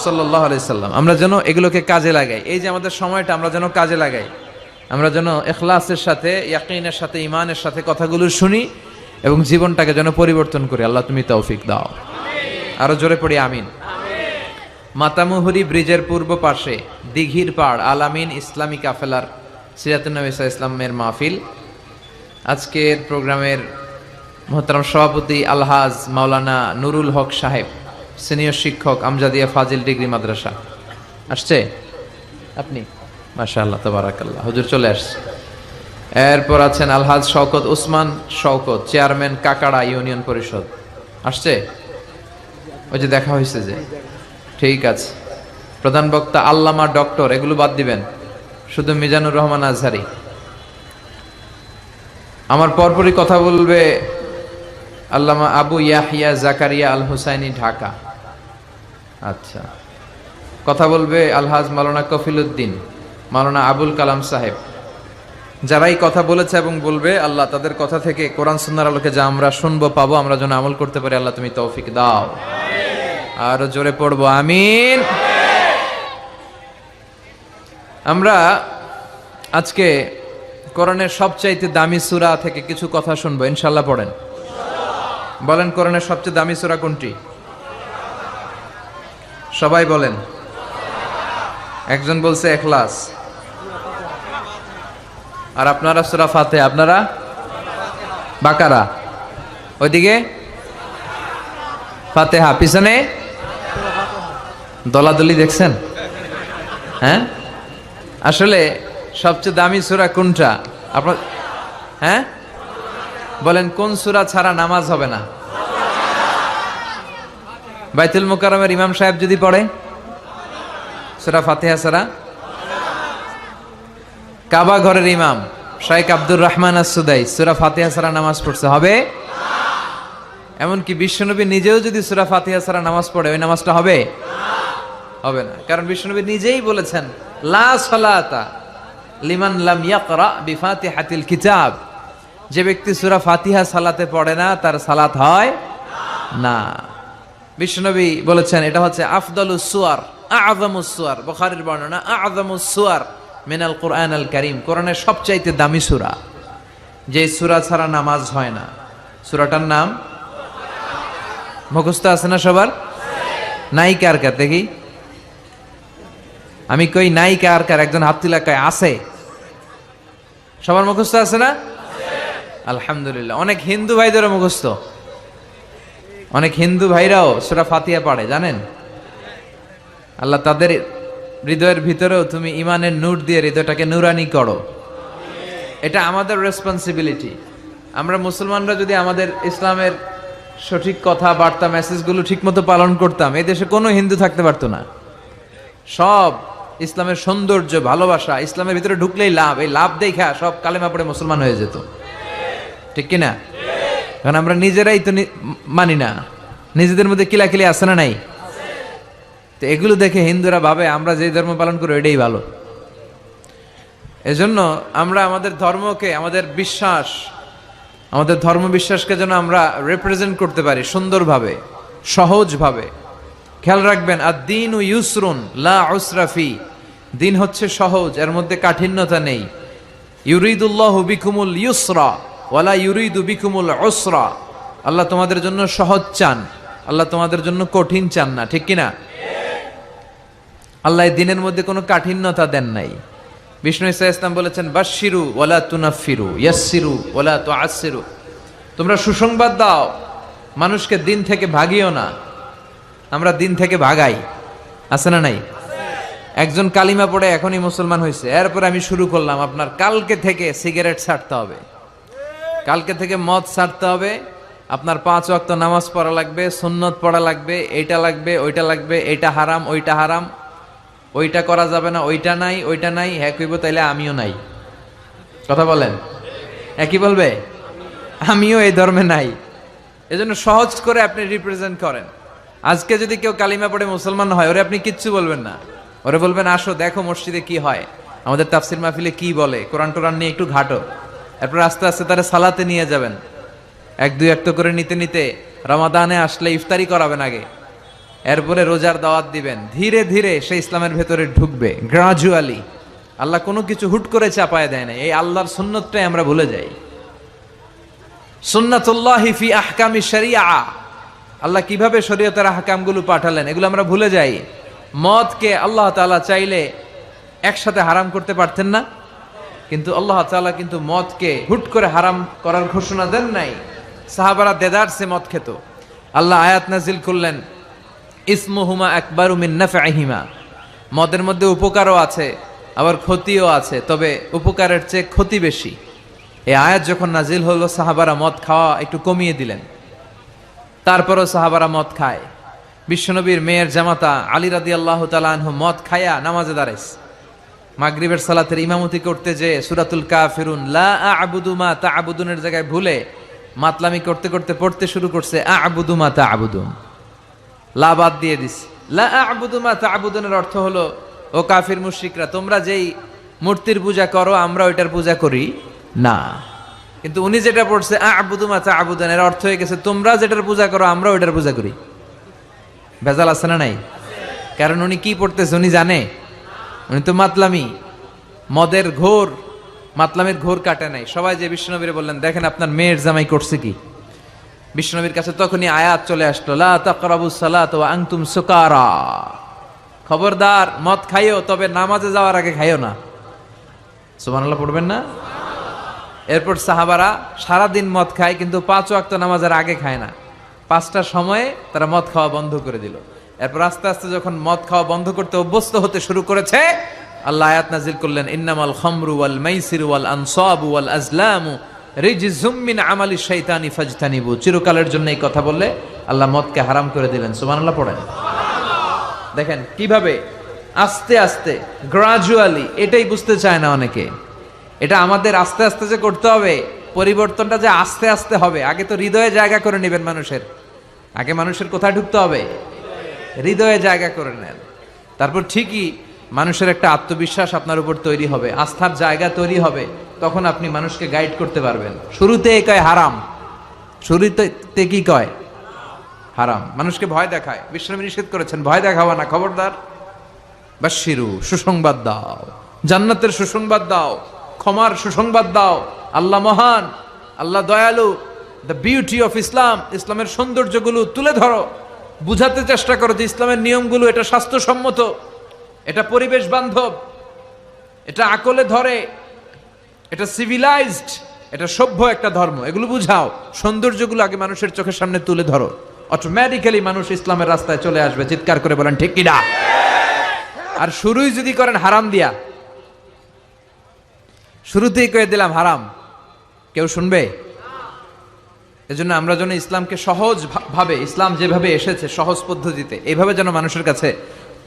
সাল্লাল্লাহু আলাইহি সাল্লাম। আমরা যেন এগুলোকে কাজে লাগাই। এই যে আমাদের সময়টা আমরা যেন কাজে লাগাই, আমরা যেন ইখলাসের সাথে, ইয়াকিনের সাথে, ঈমানের সাথে কথাগুলো শুনি এবং জীবনটাকে যেন পরিবর্তন করি। আল্লাহ তুমি তৌফিক দাও। আরো জোরে পড়ি আমিন। মাতামুহুরী ব্রিজের পূর্ব পাশে দিঘির পাড় আলামিন ইসলামী কাফেলার সিরাতুন নবী সাল্লাল্লাহু আলাইহি ওয়াসাল্লামের মাহফিল। আজকের প্রোগ্রামের মোহতারাম সভাপতি আলহাজ মাওলানা নুরুল হক সাহেব, সিনিয়র শিক্ষক, আমজাদিয়া ফাজিল ডিগ্রি মাদ্রাসা। আসছে আপনি? মাশাআল্লাহ, তাবারাকাল্লাহ, হুজুর চলে আসছে। এরপর আছেন আলহাজ শওকত উসমান শওকত, চেয়ারম্যান কাকাড়া ইউনিয়ন পরিষদ। আসছে? ওই যে দেখা হয়েছে যে, ঠিক আছে। প্রধান বক্তা আল্লামা ডক্টর, এগুলো বাদ দিবেন, শুধু মিজানুর রহমান আজহারি। আমার পরপরই কথা বলবে আল্লামা আবু ইয়াহিয়া জাকারিয়া আল হুসাইনি, ঢাকা। আচ্ছা, কথা বলবে আলহাজ মাওলানা কফিলউদ্দিন, মাওলানা আবুল কালাম সাহেব। যারাই কথা বলেছে এবং বলবে, আল্লাহ তাদের কথা থেকে কোরআন সুন্নাহর আলোকে যা আমরা শুনবো পাবো, আমরা যেন আমল করতে পারি, আল্লাহ তুমি তৌফিক দাও। আরো জোরে পড়বো আমিন। আমরা আজকে কোরআনের সবচাইতে দামি সূরা থেকে কিছু কথা শুনবো, ইনশাআল্লাহ। পড়েন, বলেন কোরআনের সবচেয়ে দামি সূরা কোনটি? সবাই বলেন। একজন বলছে ইখলাস, আর আপনারা সূরা ফাতিহা, আপনারা বাকারা, ওইদিকে ফাতিহা, পিছনে দলাদলি দেখছেন? হ্যাঁ, আসলে সবচেয়ে দামি সূরা কোনটা আপনার? হ্যাঁ বলেন, কোন সূরা ছাড়া নামাজ হবে না? বাইতুল মুকাররমের ইমাম সাহেব যদি পড়ে সূরা ফাতিহা ছাড়া? কাবা ঘরের ইমাম শাইখ আব্দুর রহমান আস-সুদাই সূরা ফাতিহা ছাড়া নামাজ পড়ছে হবে? এমনকি বিশ্বনবী নিজেও যদি সূরা ফাতিহা ছাড়া নামাজ পড়ে, ওই নামাজটা হবে? হবে না। কারণ বিশ্বনবী নিজেই বলেছেন, লা সালাতা লিমান লাম ইয়াকরা বিফাতিহাতিল কিতাব। যে ব্যক্তি সূরা ফাতিহা সালাতে পড়ে না, তার সালাত হয় না। বিশ্বনবী বলেছেন এটা হচ্ছে আফদালুস সুয়ার, আযমুস সুয়ার, বুখারীর বর্ণনা, আযমুস সুয়ার মিনাল কুরআনিল কারীম, কোরআনের সবচাইতে দামি সূরা। যে সূরা ছাড়া নামাজ হয় না, সূরাটার নাম মুখস্থ আছে না সবার? নাই কার কার দেখি? আমি কই নাই কার কার? একজন হাত তুলে কয় আছে। সবার মুখস্থ আছে না? আলহামদুলিল্লাহ। অনেক হিন্দু ভাইদেরও মুখস্থ, অনেক হিন্দু ভাইরাও সূরা ফাতিহা পড়ে, জানেন? আল্লাহ তাদের হৃদয়ের ভিতরেও তুমি ইমানের নূর দিয়ে হৃদয়টাকে নুরানি করো। এটা আমাদের রেসপন্সিবিলিটি। আমরা মুসলমানরা যদি আমাদের ইসলামের সঠিক কথা, বার্তা, মেসেজগুলো ঠিকমতো পালন করতাম, এই দেশে কোনো হিন্দু থাকতে পারতো না। সব ইসলামের সৌন্দর্য, ভালোবাসা, ইসলামের ভিতরে ঢুকলেই লাভ, এই লাভ দেখা সব কালেমা পড়ে মুসলমান হয়ে যেত, ঠিক কিনা? কারণ আমরা নিজেরাই তো মানি না, নিজেদের মধ্যে কিলাকিলি আছে না নাই? তো এগুলো দেখে হিন্দুরা ভাবে আমরা যে ধর্ম পালন করি এটাই ভালো। এজন্য আমরা আমাদের ধর্মকে, আমাদের বিশ্বাস, আমাদের ধর্ম বিশ্বাসকে যেন আমরা রিপ্রেজেন্ট করতে পারি সুন্দরভাবে, সহজভাবে। খেয়াল রাখবেন, আদ-দীনু ইউসরুন লা উসরা ফি, দিন হচ্ছে সহজ, এর মধ্যে কাঠিন্যতা নেই। ইউরিদুল্লাহু বিকুমুল ইউসরা ওয়ালা ইউরিদু বিকুমুল উসরা, আল্লাহ তোমাদের জন্য সহজ চান, আল্লাহ তোমাদের জন্য কঠিন চান না, ঠিক কিনা? আল্লাহ এই দিনের মধ্যে কোনো কাঠিন্যতা দেন নাই। বিষ্ণু ঈসা ইসলাম বলেছেন, বাশশিরু ওয়ালা তুনাফিরু, ইয়াসসিরু ওয়ালা তুআসসিরু, তোমরা সুসংবাদ দাও, মানুষকে দিন থেকে ভাগিও না। আমরা দিন থেকে ভাগাই, আছে না নাই? একজন কালিমা পড়ে এখনই মুসলমান হয়েছে, এরপর আমি শুরু করলাম, আপনার কালকে থেকে সিগারেট ছাড়তে হবে, কালকে থেকে মদ ছাড়তে হবে, আপনার 5 ওয়াক্ত নামাজ পড়া লাগবে, সুন্নত পড়া লাগবে, এইটা লাগবে, ওইটা লাগবে, এইটা হারাম, ওইটা হারাম, ওইটা করা যাবে না, ওইটা নাই, ওইটা নাই। হ্যাঁ কইব, তাইলে আমিও নাই। কথা বলেন, একই বলবে? আমিও এই ধর্মে নাই। এজন্য সহজ করে আপনি রিপ্রেজেন্ট করেন। আজকে যদি কেউ কালিমা পড়ে মুসলমান হয়, ওরে আপনি কিচ্ছু বলবেন না, ওরে বলবেন আসো দেখো মসজিদে কি হয়, আমাদের তাফসির মাহফিলে কি বলে, কোরআন টোরান নিয়ে একটু ঘাটো। এরপর আস্তে আস্তে তারা সালাতে নিয়ে যাবেন, এক দুই একটা করে নিতে নিতে রমাদানে আসলে ইফতারি করাবেন আগে, এরপরে রোজার দাওয়াত দিবেন। ধীরে ধীরে সে ইসলামের ভেতরে ঢুকবে, গ্রাজুয়ালি। আল্লাহ কোনো কিছু হুট করে চাপায় দেয় না। এই আল্লাহর সুন্নতটাই আমরা ভুলে যাই। সুন্নাতুল্লাহি ফি আহকামি শরিয়া, আল্লাহ কিভাবে শরীয়তের আহকামগুলো পাঠালেন এগুলো আমরা ভুলে যাই। মদকে আল্লাহ তাআলা চাইলে একসাথে হারাম করতে পারতেন না, কিন্তু আল্লাহ তাআলা কিন্তু মদকে হুট করে হারাম করার ঘোষণা দেন নাই। সাহাবারা দেদারসে মদ খেত। আল্লাহ আয়াত নাজিল করলেন, ইসমুহুমা আকবারু মিন নাফআহিমা, মদের মধ্যে উপকারও আছে আবার ক্ষতিও আছে, তবে উপকারের চেয়ে ক্ষতি বেশি। এই আয়াত যখন নাজিল হলো, সাহাবারা মদ খাওয়া একটু কমিয়ে দিলেন। তারপরও সাহাবারা মদ খায়। বিশ্বনবীর মেয়ের জামাতা আলী রাদিয়াল্লাহু তাআলা আনহু মদ খায়া নামাজে দাঁড়াইছে। মাগরিবের সালাতের ইমামতি করতে যে সূরাতুল কাফিরুন লা আ'বুদু মা তা'বুদুনের জায়গায় ভুলে মাতলামি করতে করতে পড়তে শুরু করছে আ'বুদু মা তা'বুদুন, লা বাদ দিয়ে দিস। লা আ'বুদু মা তা'বুদুনের অর্থ হলো, ও কাফির মুশরিকরা, তোমরা যেই মূর্তির পূজা করো আমরা ওইটার পূজা করি না। কিন্তু উনি যেটা পড়ছে আ'বুদু মা তা'বুদুন, এর অর্থ হয়ে গেছে তোমরা যেটার পূজা করো আমরা ওইটার পূজা করি। ভেজাল আছে না নাই? কারণ উনি কি পড়তেছে উনি জানে? উনি তো মাতলামি, মদের ঘোর, মাতলামের ঘোর কাটে নাই। সবাই যে বিশ্বনবীরে বললেন দেখেন আপনার মেয়ের জামাই করছে কি। বিশ্বনবীর কাছে তখনই আয়াত চলে আসলো, লা তাকরাবুস সালাত ওয়া আনতুম সুকারা, খবরদার মদ খাইও তবে নামাজে যাওয়ার আগে খাইও না। সুবহানাল্লাহ পড়বেন না? এরপর সাহাবারা সারাদিন মদ খায় কিন্তু 5 ওয়াক্ত নামাজের আগে খায় না। 5টার সময়ে তারা মদ খাওয়া বন্ধ করে দিল। এরপর আস্তে আস্তে যখন মদ খাওয়া বন্ধ করতে অভ্যস্ত হতে শুরু করেছে, আল্লাহ আয়াত নাজিল করলেন, ইন্নামাল খামরু ওয়াল মাইসিরু ওয়াল আনসাবু ওয়াল আজলামু রিজজুম মিন আমালি শাইতানি ফাজতানিবু। চিরকালের জন্য এই কথা বললে আল্লাহ মদকে হারাম করে দিলেন। সুবহানাল্লাহ পড়েন। দেখেন কিভাবে আস্তে আস্তে গ্রাজুয়ালি, এটাই বুঝতে চায় না অনেকে। এটা আমাদের আস্তে আস্তে যে করতে হবে, পরিবর্তনটা যে আস্তে আস্তে হবে। আগে তো হৃদয়ে জায়গা করে নেবেন মানুষের। আগে মানুষের কোথায় ঢুকতে হবে? হৃদয়ে জায়গা করে নেন। তারপর ঠিকই মানুষের একটা আত্মবিশ্বাস আপনার উপর তৈরি হবে, আস্থার জায়গা তৈরি হবে, তখন আপনি মানুষকে গাইড করতে পারবেন। শুরুতে কয় হারাম, শুরুতে কি কয়? হারাম। মানুষকে ভয় দেখায়। বিশ্বনবী নিষেধ করেছেন ভয় দেখাবা না, খবরদার। বাশশিরু, সুসংবাদ দাও, জান্নাতের সুসংবাদ দাও, ক্ষমার সুসংবাদ দাও। আল্লাহ মহান, আল্লাহ দয়ালু। দ্য বিউটি অফ ইসলাম, ইসলামের সৌন্দর্যগুলো তুলে ধরো, বুঝাতে চেষ্টা করো যে ইসলামের নিয়মগুলো এটা স্বাস্থ্যসম্মত, এটা পরিবেশ বান্ধব, এটা আকলে ধরে, এটা সিভিলাইজড, এটা সভ্য একটা ধর্ম। এগুলো বুঝাও, সৌন্দর্যগুলো আগে মানুষের চোখের সামনে তুলে ধরো। অটোমেটিক্যালি মানুষ ইসলামের রাস্তায় চলে আসবে। চিৎকার করে বলেন ঠিক কিনা? আর শুরুই যদি করেন হারাম দিয়া, শুরুতেই কয়ে দিলাম হারাম, কেউ শুনবে? এজন্য আমরা যেন ইসলামকে সহজ ভাবে, ইসলাম যেভাবে এসেছে সহজ পদ্ধতিতে, এইভাবে যেন মানুষের কাছে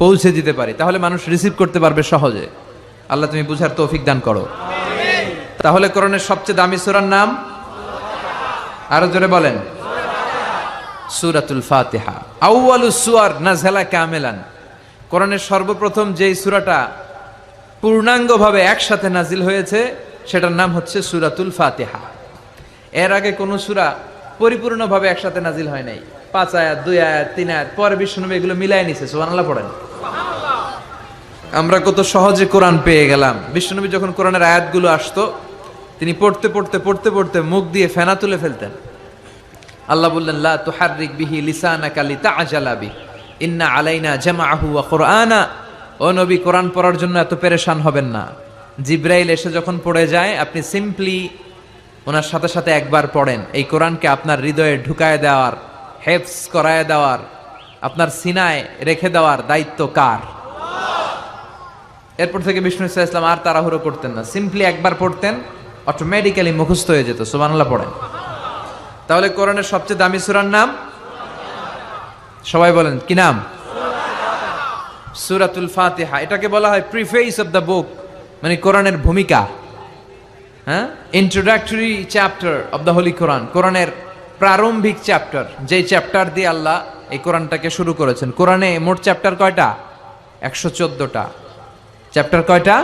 পৌঁছে দিতে পারি, তাহলে মানুষ রিসিভ করতে পারবে সহজে। আল্লাহ তুমি বুঝার তৌফিক দান করো। তাহলে কোরআনের সবচেয়ে দামি সূরার নাম? আরো জোরে বলেন। সূরাতুল ফাতিহা। আউয়ালুস সুওয়ার নাযালা কামিলান। কোরআনের সর্বপ্রথম যেই সূরাটা পূর্ণাঙ্গভাবে একসাথে নাজিল হয়েছে সেটার নাম হচ্ছে সূরাতুল ফাতিহা। এর আগে কোন সূরা পরিপূর্ণভাবে একসাথে নাজিল হয় নাই। 5 আয়াত, 2 আয়াত, 3 আয়াত, পরে বিশ্বনবী এগুলো মিলাই নিছে। সুবহানাল্লাহ পড়েন। আমরা কত সহজে কোরআন পেয়ে গেলাম। বিশ্বনবী যখন কোরআনের আয়াতগুলো আসতো, তিনি পড়তে পড়তে পড়তে পড়তে মুখ দিয়ে ফেনা তুলে ফেলতেন। আল্লাহ বললেন, লা তুহাররিক বিহি লিসানাকা লিতাআজালা বি ইন্না আলাইনা জামাআহু ওয়া কুরআনা। ও নবী, কোরআন পড়ার জন্য এত পেরেশান হবেন না। জিব্রাইল এসে যখন পড়ে যায়, আপনি সিম্পলি ওনার সাথে সাথে একবার পড়েন। এই কোরআনকে আপনার হৃদয়ে ঢুকায় দেওয়ার, হেফজ করায় দেওয়ার, আপনার সিনায় রেখে দেওয়ার দায়িত্ব কার? এরপর থেকে বিষ্ণু ইসা ইসলাম আর তাড়াহুড়ো করতেন না, সিম্পলি একবার পড়তেন, অটোমেটিক্যালি মুখস্থ হয়ে যেত। সুবহানাল্লাহ পড়েন। তাহলে কোরআনের সবচেয়ে দামি সূরার নাম? সবাই বলেন কি নাম? সূরাতুল ফাতিহা। এটাকে বলা হয় প্রিফেস অফ দ্য বুক, মানে কোরআনের ভূমিকা। হ্যাঁ, introductory chapter of the holy Quran, কোরআনের প্রারম্ভিক চ্যাপ্টার, যেই চ্যাপ্টার দিয়ে আল্লাহ এই কোরআনটাকে শুরু করেছেন। কোরআনে মোট চ্যাপ্টার কয়টা? 114টা। চ্যাপ্টার কয়টা?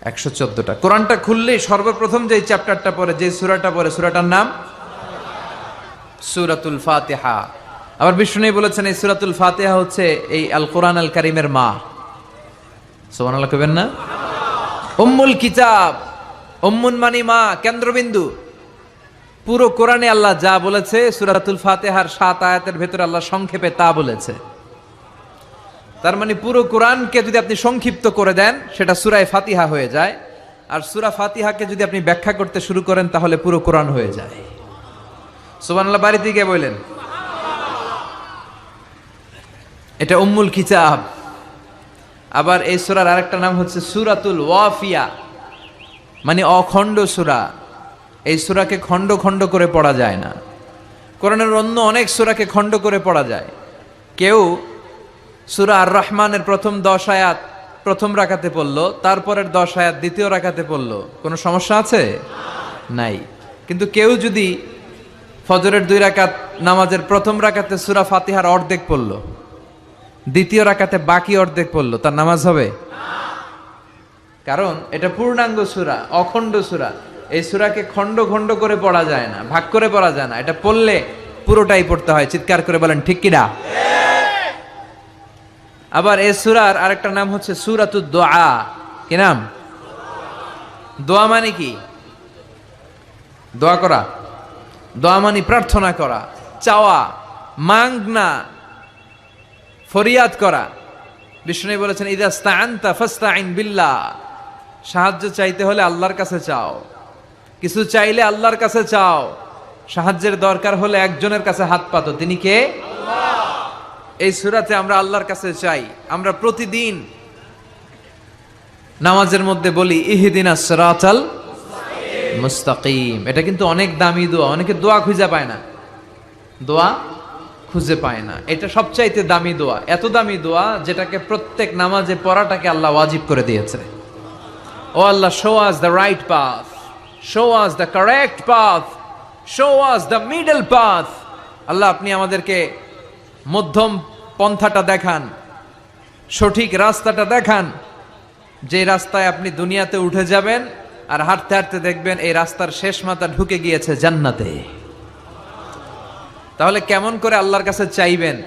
114টা। কোরআনটা খুললেই সর্বপ্রথম যেই চ্যাপ্টারটা পড়ে, যে সূরাটা পড়ে, সূরাটার নাম সূরাতুল ফাতিহা। আবার বিষ্ণু বলেছেন এই সূরাতুল ফাতিহা হচ্ছে এই আল কোরআন আল কারীমের মা। সুবহানাল্লাহ কইবেন না? উম্মুল কিতাব, উম্মুন মানে মা, কেন্দ্রবিন্দু। পুরো কোরআনে আল্লাহ যা বলেছে সূরাতুল ফাতিহার 7 আয়াতের ভেতরে আল্লাহ সংক্ষেপে তা বলেছে। তার মানে পুরো কোরআনকে যদি আপনি সংক্ষিপ্ত করে দেন সেটা সূরা ফাতিহা হয়ে যায়, আর সূরা ফাতিহাকে যদি আপনি ব্যাখ্যা করতে শুরু করেন তাহলে পুরো কোরআন হয়ে যায়। সুবহানাল্লাহ বাড়িতে গিয়ে বলেন। এটা উম্মুল কিতাব। আবার এই সূরার আরেকটা নাম হচ্ছে সূরাতুল ওয়াফিয়া, মানে অখণ্ড সূরা। এই সূরাকে খণ্ড খণ্ড করে পড়া যায় না। কোরআনের অন্য অনেক সূরাকে খণ্ড করে পড়া যায়। কেউ সূরা আর রহমানের প্রথম 10 আয়াত প্রথম রাকাতে পড়লো, তারপরের 10 আয়াত দ্বিতীয় রাকাতে পড়লো, কোনো সমস্যা আছে? নাই। কিন্তু কেউ যদি ফজরের 2 রাকাত নামাজের প্রথম রাকাতে সূরা ফাতিহার অর্ধেক পড়লো, দ্বিতীয় রাকাতে বাকি অর্ধেক পড়লো, তার নামাজ হবে? কারণ এটা পূর্ণাঙ্গ সূরা, অখণ্ড সূরা। এই সূরাকে খণ্ড খণ্ড করে পড়া যায় না, ভাগ করে পড়া যায় না। এটা পড়লে পুরোটাই পড়তে হয়। চিৎকার করে বলেন ঠিক কিনা? আবার এই সূরার আরেকটা নাম হচ্ছে সূরাতুদ দোয়া। কি নাম? দোয়া মানে কি? দোয়া করা। দোয়া মানে প্রার্থনা করা, চাওয়া, মাংনা, ফরিয়াদ করা। বিষ্ণু বলেছেন ইযা ইসতাআনতা ফাসতাইন বিল্লাহ। সাহায্য চাইতে হলে আল্লাহর কাছে চাও, কিছু চাইলে আল্লাহর কাছে চাও। সাহায্যের দরকার হলে একজনের কাছে হাত পাতো, তিনি কে? আল্লাহ। এই সূরাতে আমরা আল্লাহর কাছে চাই। আমরা প্রতিদিন নামাজের মধ্যে বলি ইহদিনাস সিরাতাল মুস্তাকিম। এটা কিন্তু অনেক দামি দোয়া। অনেকে দোয়া খুঁজে পায় না, দোয়া খুঁজে পায় না। এটা সবচাইতে দামি দোয়া। এত দামি দোয়া যেটাকে প্রত্যেক নামাজে পড়াটাকে আল্লাহ ওয়াজিব করে দিয়েছে। ও আল্লাহ, show us the right path, show us the correct path, show us the middle path. আল্লাহ, আপনি আমাদেরকে মধ্যম পন্থাটা দেখান, সঠিক রাস্তাটা দেখান, যে রাস্তায় আপনি দুনিয়াতে উঠে যাবেন আর হাঁটতে হাঁটতে দেখবেন এই রাস্তার শেষ মাথা ঢুকে গিয়েছে জান্নাতে। তাহলে কেমন করে আল্লাহর কাছে চাইবেন,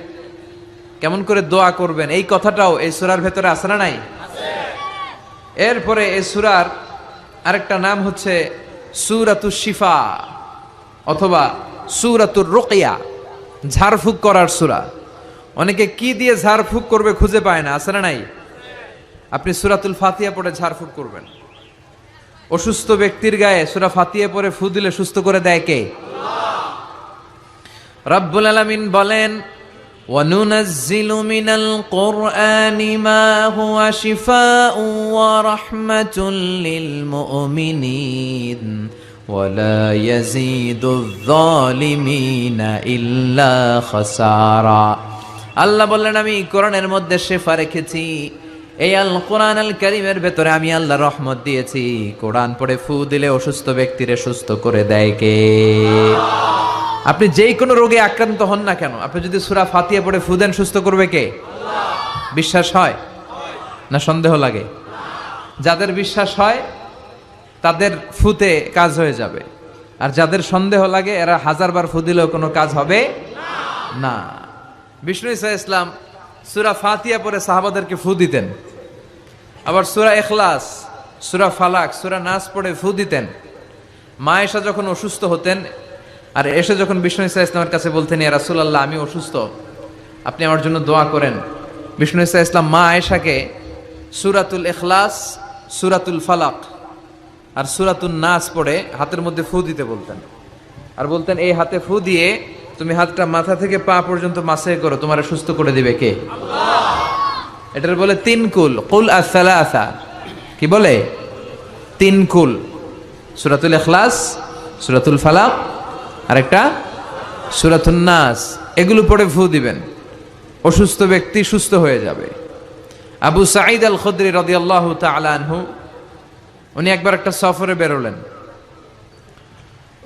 কেমন করে দোয়া করবেন, এই কথাটাও এই সূরার ভেতরে আছে না নাই? এরপরে এই সূরার আরেকটা নাম হচ্ছে সূরাতুশ শিফা অথবা সূরাতুর রুকিয়া, ঝাড়ফুঁক করার সূরা। অনেকে কি দিয়ে ঝাড়ফুঁক করবে খুঁজে পায় না, আছে না নাই? আপনি সূরাতুল ফাতিহা পড়ে ঝাড়ফুঁক করবেন। অসুস্থ ব্যক্তির গায়ে সূরা ফাতিহা পড়ে ফু দিলে সুস্থ করে দেয় কে? আল্লাহ। রব্বুল আলামিন বলেন وَنُنَزِّلُ مِنَ الْقُرْآنِ مَا هُوَ شِفَاءٌ وَرَحْمَةٌ لِّلْمُؤْمِنِينَ وَلَا يَزِيدُ الظَّالِمِينَ إِلَّا خَسَارًا। আল্লাহ বললেন আমি কোরআনের মধ্যে শিফা রেখেছি। এই আল কোরআন আল কারীমের ভেতরে আমি আল্লাহ রহমত দিয়েছি। কোরআন পড়ে ফু দিলে অসুস্থ ব্যক্তিরে সুস্থ করে দেয় কে? আপনি যেই কোনো রোগে আক্রান্ত হন না কেন, আপনি যদি সূরা ফাতিহা পড়ে ফু দেন, সুস্থ করবে কে? আল্লাহ। বিশ্বাস হয় না সন্দেহ লাগে? যাদের বিশ্বাস হয় তাদের ফুতে কাজ হয়ে যাবে, আর যাদের সন্দেহ লাগে এরা 1000 বার ফু দিলেও কোনো কাজ হবে না। বিষ্ণু ঈসা ইসলাম সূরা ফাতিহা পড়ে সাহাবাদেরকে ফু দিতেন। আবার সূরা ইখলাস, সূরা ফালাক, সূরা নাস পড়ে ফু দিতেন। মা আয়েশা যখন অসুস্থ হতেন আর এসে যখন বিষ্ণু ঈসা ইসলামের কাছে বলতেন ইয়া রাসূলুল্লাহ আমি অসুস্থ, আপনি আমার জন্য দোয়া করেন, বিষ্ণু ঈসা ইসলাম মা আয়েশাকে সূরাতুল ইখলাস, সূরাতুল ফালাক আর সূরাতুন নাস পড়ে হাতের মধ্যে ফু দিতে বলতেন। আর বলতেন এই হাতে ফু দিয়ে তুমি হাতটা মাথা থেকে পা পর্যন্ত মাসে করো, তোমার সুস্থ করে দিবে কে? আল্লাহ। এটার বলে 3 কুল, কুল আস-সালাসা। কি বলে? 3 কুল। সূরাতুল ইখলাস, সূরাতুল ফালাক আর একটা সূরাতুন নাস। এগুলো পড়ে ফু দিবেন, অসুস্থ ব্যক্তি সুস্থ হয়ে যাবে। আবু সাঈদ আল খুদরি রাদিয়াল্লাহু তাআলা আনহু উনি একবার একটা সফরে বেরোলেন।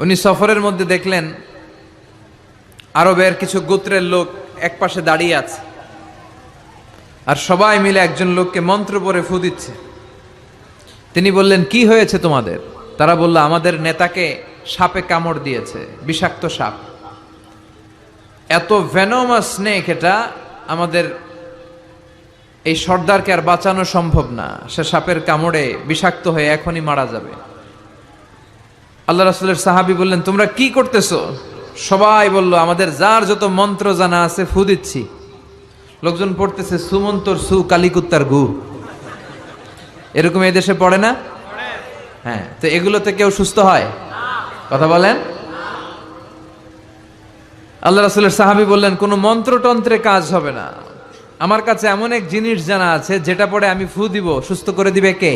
উনি সফরের মধ্যে দেখলেন আরবের কিছু গোত্রের লোক এক পাশে দাঁড়িয়ে আছে, আর সবাই মিলে একজন লোককে মন্ত্র পড়ে ফু দিচ্ছে। তিনি বললেন, কি হয়েছে তোমাদের? তারা বলল, আমাদের নেতাকে সাপে কামড় দিয়েছে, বিষাক্ত সাপ, এত ভেনোমাস স্নেক, এটা আমাদের এই সর্দারকে আর বাঁচানো সম্ভব না, সে সাপের কামড়ে বিষাক্ত হয়ে এখনই মারা যাবে। আল্লাহ রাসূলের সাহাবী বললেন, তোমরা কি করতেছো? সবাই বলল, আমাদের যার যত মন্ত্র জানা আছে ফু দিচ্ছি। লোকজন পড়তেছে, সুমন্তর সু কালিকুত্তার গু, এরকম এই দেশে পড়ে না? হ্যাঁ, তো এগুলোতে কেউ সুস্থ হয়? কথা বলেন। আল্লাহ রাসূলের সাহাবী বললেন, কোনো মন্ত্রতন্ত্রে কাজ হবে না, আমার কাছে এমন এক জিনিস জানা আছে যেটা পড়ে আমি ফু দিব, সুস্থ করে দিবে কে?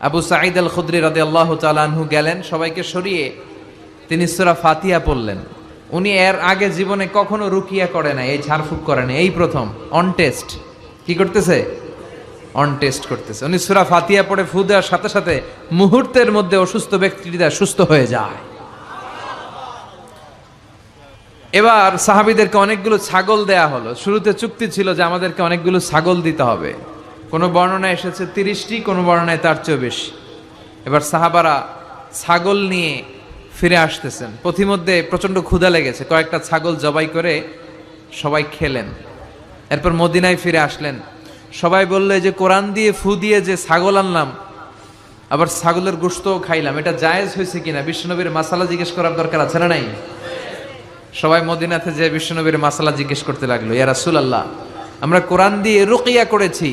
আবু সাঈদ আল খুদরি রাদিয়াল্লাহু তাআলা আনহু গেলেন, সবাইকে সরিয়ে তিনি সূরা ফাতিহা পড়লেন। উনি এর আগে জীবনে কখনো রুকিয়া করে না, এই ঝাড়ফুঁক করে না, এই প্রথম অন টেস্ট। কি করতেছে? অন টেস্ট করতেছে। উনি সূরা ফাতিহা পড়ে ফু দেওয়ার সাথে সাথে মুহূর্তের মধ্যে অসুস্থ ব্যক্তিটা সুস্থ হয়ে যায়। এবার সাহাবীদেরকে অনেকগুলো ছাগল দেয়া হলো। শুরুতে চুক্তি ছিল যে আমাদেরকে অনেকগুলো ছাগল দিতে হবে। কোনো বর্ণনায় এসেছে 30টি, কোনো বর্ণনায় তার চেয়েও বেশি। এবার সাহাবারা ছাগল নিয়ে ফিরে আসতেছেন, পথিমধ্যে প্রচন্ড ক্ষুধা লেগেছে, কয়েকটা ছাগল জবাই করে সবাই খেলেন। এরপর মদিনায় ফিরে আসলেন, সবাই বলল, যে কোরআন দিয়ে ফু দিয়ে যে ছাগল আনলাম, আবার ছাগলের গোশতও খাইলাম, এটা জায়েজ হয়েছে কিনা বিশ্বনবীর মাসালা জিজ্ঞেস করার দরকার আছে না নাই? সবাই মদিনাতে যে বিশ্বনবীর মাসালা জিজ্ঞেস করতে লাগলো, ইয়া রাসূলুল্লাহ, আমরা কোরআন দিয়ে রুকিয়া করেছি,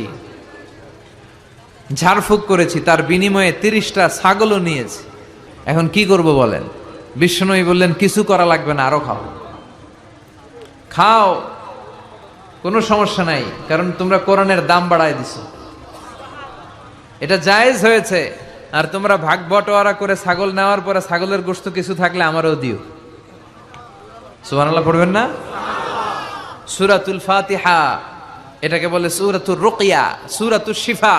ঝাড়ফুঁক করেছি, তার বিনিময়ে 30টা ছাগলও নিয়েছি, এখন কি করব বলেন? বিশ্বনবী বললেন, কিছু করা লাগবে না, আরো খাও, খাও, কোনো সমস্যা নাই, কারণ তোমরা কোরআনের দাম বাড়ায় দিছো, এটা জায়েজ হয়েছে। আর তোমরা ভাগ বটোয়ারা করে ছাগল নেওয়ার পরে ছাগলের গোশত কিছু থাকলে আমারও দিও। সুবহানাল্লাহ পড়বেন না? সূরাতুল ফাতিহা, এটাকে বলে সূরাতুর রুকিয়া, সূরাতুশ শিফা।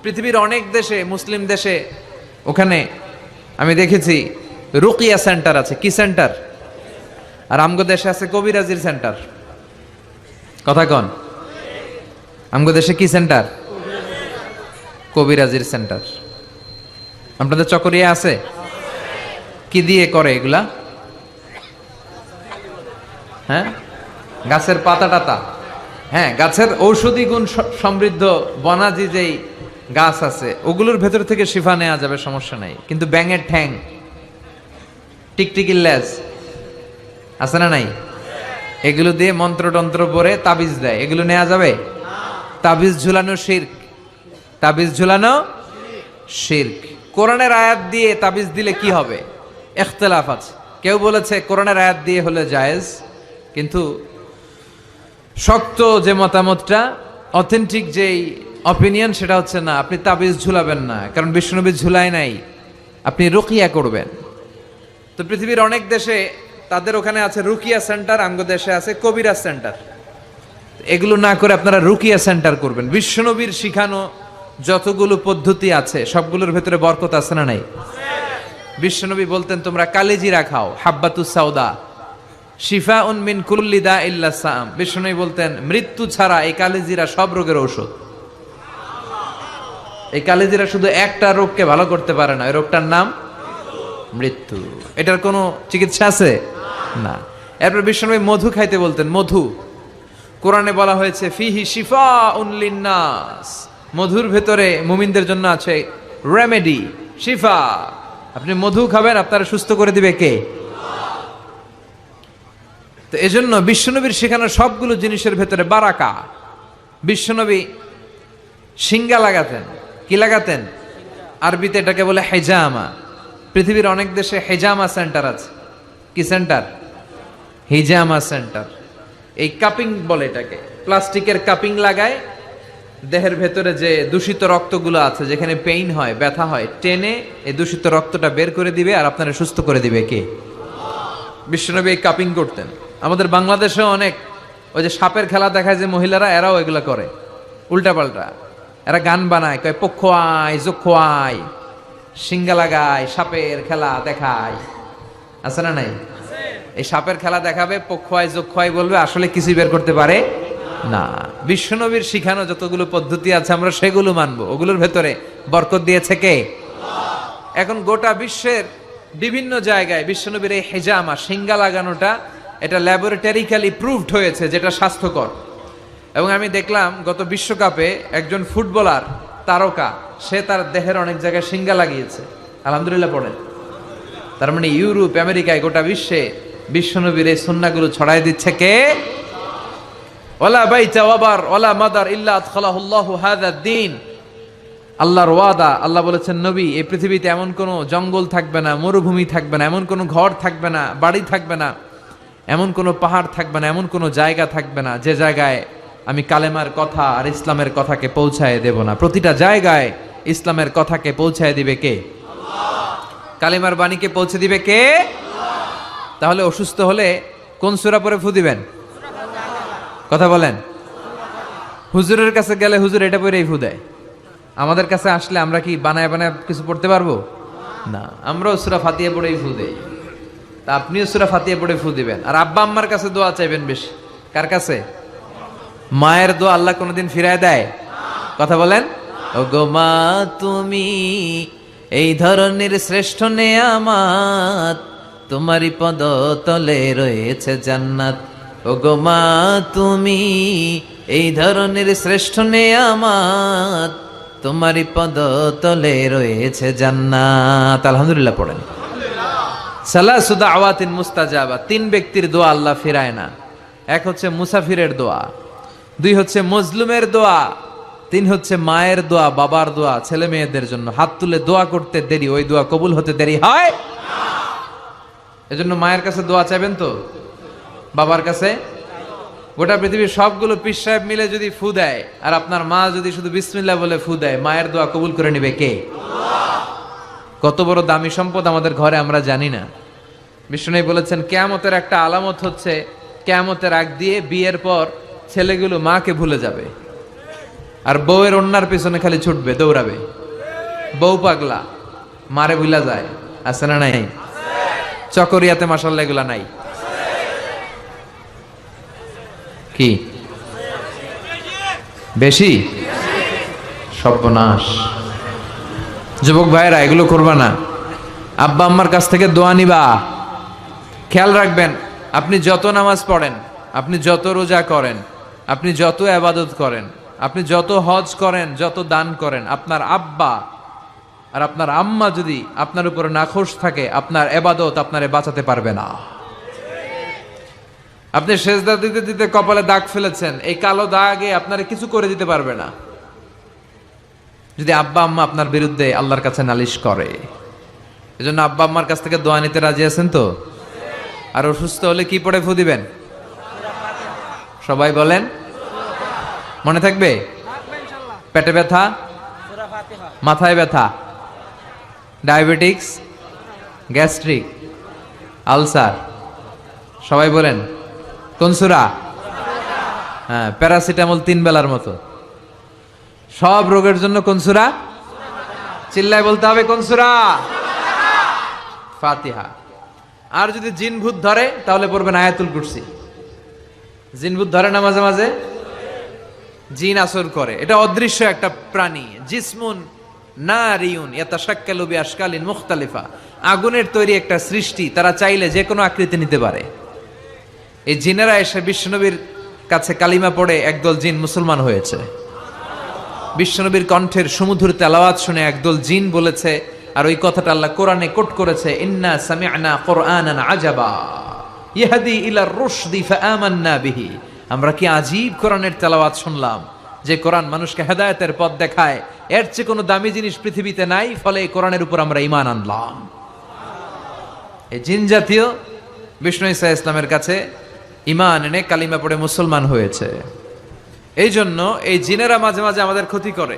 পৃথিবীর অনেক দেশে, মুসলিম দেশে, ওখানে আমি দেখেছি রুকিয়া সেন্টার আছে। কি সেন্টার? আর আমগো দেশে আছে কবিরাজির সেন্টার। কথা কন, আমগো দেশে কি সেন্টার? কবিরাজির সেন্টার। আপনাদের চকরিয়া আছে? কি দিয়ে করে এগুলা? হ্যাঁ, গাছের পাতা টাতা, হ্যাঁ, গাছের ঔষধি গুণ সমৃদ্ধ বনাজি যেই গাছ আছে ওগুলোর ভেতর থেকে শিফা নেওয়া যাবে, সমস্যা নাই। কিন্তু ব্যাঙের ঠ্যাং, টিকটিকির লেজ আছে না নাই, এগুলো দিয়ে মন্ত্রতন্ত্র পরে তাবিজ দেয়, এগুলো নেওয়া যাবে? তাবিজ ঝুলানো শিরক, তাবিজ ঝুলানো শিরক। কোরআনের আয়াত দিয়ে তাবিজ দিলে কি হবে? ইখতিলাফ আছে। কেউ বলেছে কোরআনের আয়াত দিয়ে হলে জায়েজ, কিন্তু শক্ত যে মতামতটা, অথেন্টিক যেই অপিনিয়ন, সেটা হচ্ছে না, আপনি তাবিজ ঝুলাবেন না, কারণ বিশ্বনবী ঝুলায় নাই, আপনি রুকিয়া করবেন। তো পৃথিবীর অনেক দেশে তাদের ওখানে আছে রুকিয়া সেন্টার, আমগো দেশে আছে কবিরাজ সেন্টার। এগুলো না করে আপনারা রুকিয়া সেন্টার করবেন। বিশ্বনবীর শিখানো যতগুলো পদ্ধতি আছে সবগুলোর ভেতরে বরকত আছে না নাই? বিশ্বনবী বলতেন, তোমরা কালিজিরা খাও, হাব্বাতুস সাউদা শিফাউন মিন কুল্লি দা ইল্লা সাম। বিশ্বনবী বলতেন, মৃত্যু ছাড়া এই কালিজিরা সব রোগের ঔষধ। এই কালিজিরা শুধু একটা রোগকে ভালো করতে পারে না, এই রোগটার নাম মৃত্যু। এটার কোনো চিকিৎসা আছে না। এরপর বিশ্বনবী মধু খাইতে বলতেন। মধু, কোরআনে বলা হয়েছে ফিহি শিফাউন লিন্নাস, মধুর ভেতরে মুমিনদের জন্য আছে রেমেডি, শিফা। আপনি মধু খাবেন, আপনারা সুস্থ করে দিবে কে? তো এজন্য বিশ্বনবীর শেখানো সবগুলো জিনিসের ভেতরে বারাকা। বিশ্বনবী সিঙ্গা লাগাতেন। কি লাগাতেন? আরবিতে এটাকে বলে হেজামা। পৃথিবীর অনেক দেশে হেজামা সেন্টার আছে। কি সেন্টার? হিজামা সেন্টার। এই কাপিং বলে এটাকে, প্লাস্টিকের কাপিং লাগায় দেহের ভেতরে যে দূষিত রক্তগুলো আছে, যেখানে পেইন হয়, ব্যথা হয়, টেনে এই দূষিত রক্তটা বের করে দিবে আর আপনারা সুস্থ করে দিবে কে? বিশ্বনবী এই কাপিং করতেন। আমাদের বাংলাদেশেও অনেক ওই যে সাপের খেলা দেখায় যে মহিলারা, এরাও এগুলো করে উল্টা পাল্টা। এরা গান বানায়, কয় পক্ষোয়াই জোখোয়াই, সিঙ্গা লাগায়, সাপের খেলা দেখায়, আছে না নাই? এই সাপের খেলা দেখাবে, পক্ষোয়াই জোখোয়াই বলবে, আসলে কিছুই বের করতে পারে না। বিশ্বনবীর শিখানো যতগুলো পদ্ধতি আছে আমরা সেগুলো মানবো, ওগুলোর ভেতরে বরকত দিয়েছে কে? এখন গোটা বিশ্বের বিভিন্ন জায়গায় বিশ্বনবীর এই হেজামা, সিঙ্গা লাগানোটা, এটা ল্যাবরেটরিক্যালি প্রুভড হয়েছে যেটা স্বাস্থ্যকর। এবং আমি দেখলাম গত বিশ্বকাপে একজন ফুটবলার তারকা, সে তার দেহের অনেক জায়গায় সিঙ্গা লাগিয়েছে, আলহামদুলিল্লাহ পড়েন। তার মানে ইউরোপ, আমেরিকায়, গোটা বিশ্বে বিশ্বনবীর এই সুন্নাহগুলো ছড়াই দিচ্ছে কে? ওয়ালা বাইতা ওয়াবার ওয়ালা মাদার ইল্লা আদখালাহুল্লাহু হাযা দ্বীন। আল্লাহর ওয়াদা, আল্লাহ বলেছেন নবী, এই পৃথিবীতে এমন কোনো জঙ্গল থাকবে না, মরুভূমি থাকবে না, এমন কোনো ঘর থাকবে না, বাড়ি থাকবে না, এমন কোনো পাহাড় থাকবে না, এমন কোনো জায়গা থাকবে না যে জায়গায় আমি কালেমার কথা আর ইসলামের কথাকে পৌঁছায় দেব না। প্রতিটা জায়গায় ইসলামের কথাকে পৌঁছায় দিবে কে? কালেমার বাণীকে পৌঁছে দিবে কে? তাহলে অসুস্থ হলে কোন সূরা পড়ে ফু দিবেন? কথা বলেন। হুজুরের কাছে গেলে হুজুর এটা পড়েই ফু দেয়, আমাদের কাছে আসলে আমরা কি বানায় বানায় কিছু পড়তে পারবো না? আমরাও সূরা ফাতিহা পড়েই ফু দেই। তা আপনিও সূরা ফাতিহা পড়ে ফু দিবেন। আর আব্বা আম্মার কাছে দোয়া চাইবেন বেশি। কার কাছে? মায়ের দোয়া আল্লাহ কোনোদিন ফিরায় দেয়? কথা বলেন। ওগো মা তুমি এই ধরনের শ্রেষ্ঠ নেয়ামত, তোমারই পদ তলে রয়েছে জান্নাত। ওগো মা তুমি এই ধরনের শ্রেষ্ঠ নেয়ামত, তোমারই পদ তলে রয়েছে জান্নাত। আলহামদুলিল্লাহ পড়েন। সালাসু দাওয়াতিন মুস্তাজাবা, তিন ব্যক্তির দোয়া আল্লাহ ফিরায় না। এক হচ্ছে মুসাফিরের দোয়া, দুই হচ্ছে মজলুমের দোয়া, তিন হচ্ছে মায়ের দোয়া, বাবার দোয়া ছেলে মেয়েদের জন্য। হাত তুলে দোয়া করতে দেরি, ওই দোয়া কবুল হতে দেরি হয়। এজন্য মায়ের কাছে দোয়া চাইবেন তো, বাবার কাছে। গোটা পৃথিবীর সবগুলো পীর সাহেব মিলে যদি ফু দেয় আর আপনার মা যদি শুধু বিসমিল্লাহ বলে ফু দেয়, মায়ের দোয়া কবুল করে নেবে কে? কত বড় দামি সম্পদ আমাদের ঘরে আমরা জানি না। বিষ্ণু বলেছেন কিয়ামতের একটা আলামত হচ্ছে, কিয়ামতের আগ দিয়ে বিয়ের পর ছেলেগুলো মাকে ভুলে যাবে আর বউয়ের ওন্নার পিছনে খালি ছুটবে, দৌড়াবে। বউ পাগলা, মারে ভুলা যায়, আছে না নাই? চকরিয়াতে মাশাআল্লাহ এগুলা নাই কি? বেশি? সর্বনাশ। যুবক ভাইরা এগুলো করবা না। আব্বা আম্মার কাছ থেকে দোয়া নিবা। খেয়াল রাখবেন, আপনি যত নামাজ পড়েন, আপনি যত রোজা করেন, আপনি যত ইবাদত করেন, আপনি যত হজ করেন, যত দান করেন, আপনার আব্বা আর আপনার আম্মা যদি আপনার উপরে নাখোশ থাকে, আপনার ইবাদত আপনারে বাঁচাতে পারবে না। আপনি সেজদা দিতে দিতে কপালে দাগ ফেলেছেন, এই কালো দাগে আপনারে কিছু করে দিতে পারবে না যদি আব্বা আম্মা আপনার বিরুদ্ধে আল্লাহর কাছে নালিশ করে। এজন্য আব্বা আম্মার কাছ থেকে দোয়া নিতে রাজি আছেন তো? আর অসুস্থ হলে কি পড়ে ফু দিবেন? সবাই বলেন, মনে থাকবে? পেটে ব্যথা, মাথায় ব্যথা, ডায়াবেটিক্স, গ্যাস্ট্রিক, আলসার, সবাই বলেন কোন সূরা? হ্যাঁ, প্যারাসিটামল 3 বেলার মতো। সব রোগের জন্য কোন সূরা? চিল্লায় বলতে হবে কোন সূরা? ফাতিহা। আর যদি জিন ভূত ধরে তাহলে পড়বেন আয়াতুল কুরসি। জিন ভূত ধরে না মাঝে মাঝে, জিন আসর করে, এটা অদৃশ্য একটা প্রাণী। জিসমুন নারিউন ইয়াতাশাক্কালু বিআশকালিন মুখতালিফা, আগুনের তৈরি একটা সৃষ্টি, তারা চাইলে যে কোনো আকৃতি নিতে পারে। এই জিনেরা এসে বিশ্বনবীর কাছে কালিমা পড়ে একদল জিন মুসলমান হয়েছে। বিশ্বনবীর কণ্ঠের সুমধুর তেলাওয়াত শুনে একদল জিন বলেছে, আর ওই কথাটা আল্লাহ কোরআনে কোট করেছে, ইন্না সামি'না কুরআনান আজাবা ইয়াহদি ইলার রুশদি ফাআমান্না বিহি। আমরা কি আজীব কোরআনের তেলাওয়াত শুনলাম, যে কোরআন মানুষকে হেদায়েতের পথ দেখায়। এর চেয়ে কোনো দামি জিনিস পৃথিবীতে নাই, ফলে এই কোরআনের উপর আমরা ঈমান আনলাম। এই জিন জাতীয় বিষ্ণু ঈসা ইসলামের কাছে ঈমান এনে কালিমা পড়ে মুসলমান হয়েছে। এই জন্য এই জিনেরা মাঝে মাঝে আমাদের ক্ষতি করে।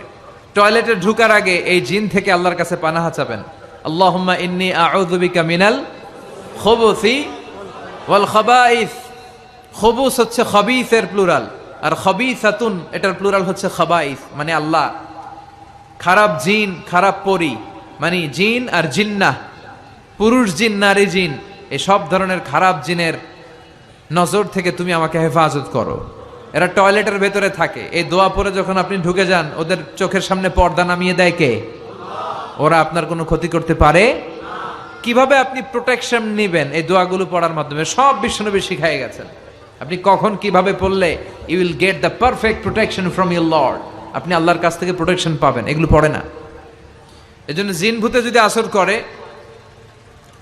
টয়লেটে ঢুকার আগে এই জিন থেকে আল্লাহর কাছে পানাহা চাবেন, আল্লাহুম্মা ইন্নী আউযু বিকা মিনাল খুবুসি ওয়াল খাবাইস। খুবুস হচ্ছে খবিসের প্লুরাল, আর খবিসাতুন এটার প্লুরাল হচ্ছে খাবাইস। মানে আল্লাহ খারাপ জিন, খারাপ পরী, মানে জিন আর জিন্নাহ, পুরুষ জিন, নারী জিন, এই সব ধরনের খারাপ জিনের নজর থেকে তুমি আমাকে হেফাজত করো। এরা টয়লেটের ভেতরে থাকে, এই দোয়া পরে যখন আপনি ঢুকে যান ওদের চোখের সামনে পর্দা নামিয়ে দেয় কে? ওরা আপনার কোনো ক্ষতি করতে পারে? কিভাবে আপনি প্রোটেকশন নেবেন এই দোয়াগুলো পড়ার মাধ্যমে? সব বিশ্বনবী শিখাই গেছেন। আপনি কখন কিভাবে পড়লে you will get the perfect protection from your lord, আপনি আল্লাহর কাছ থেকে প্রোটেকশন পাবেন, এগুলো পড়ে না। এজন্য জিন ভূতে যদি আসর করে,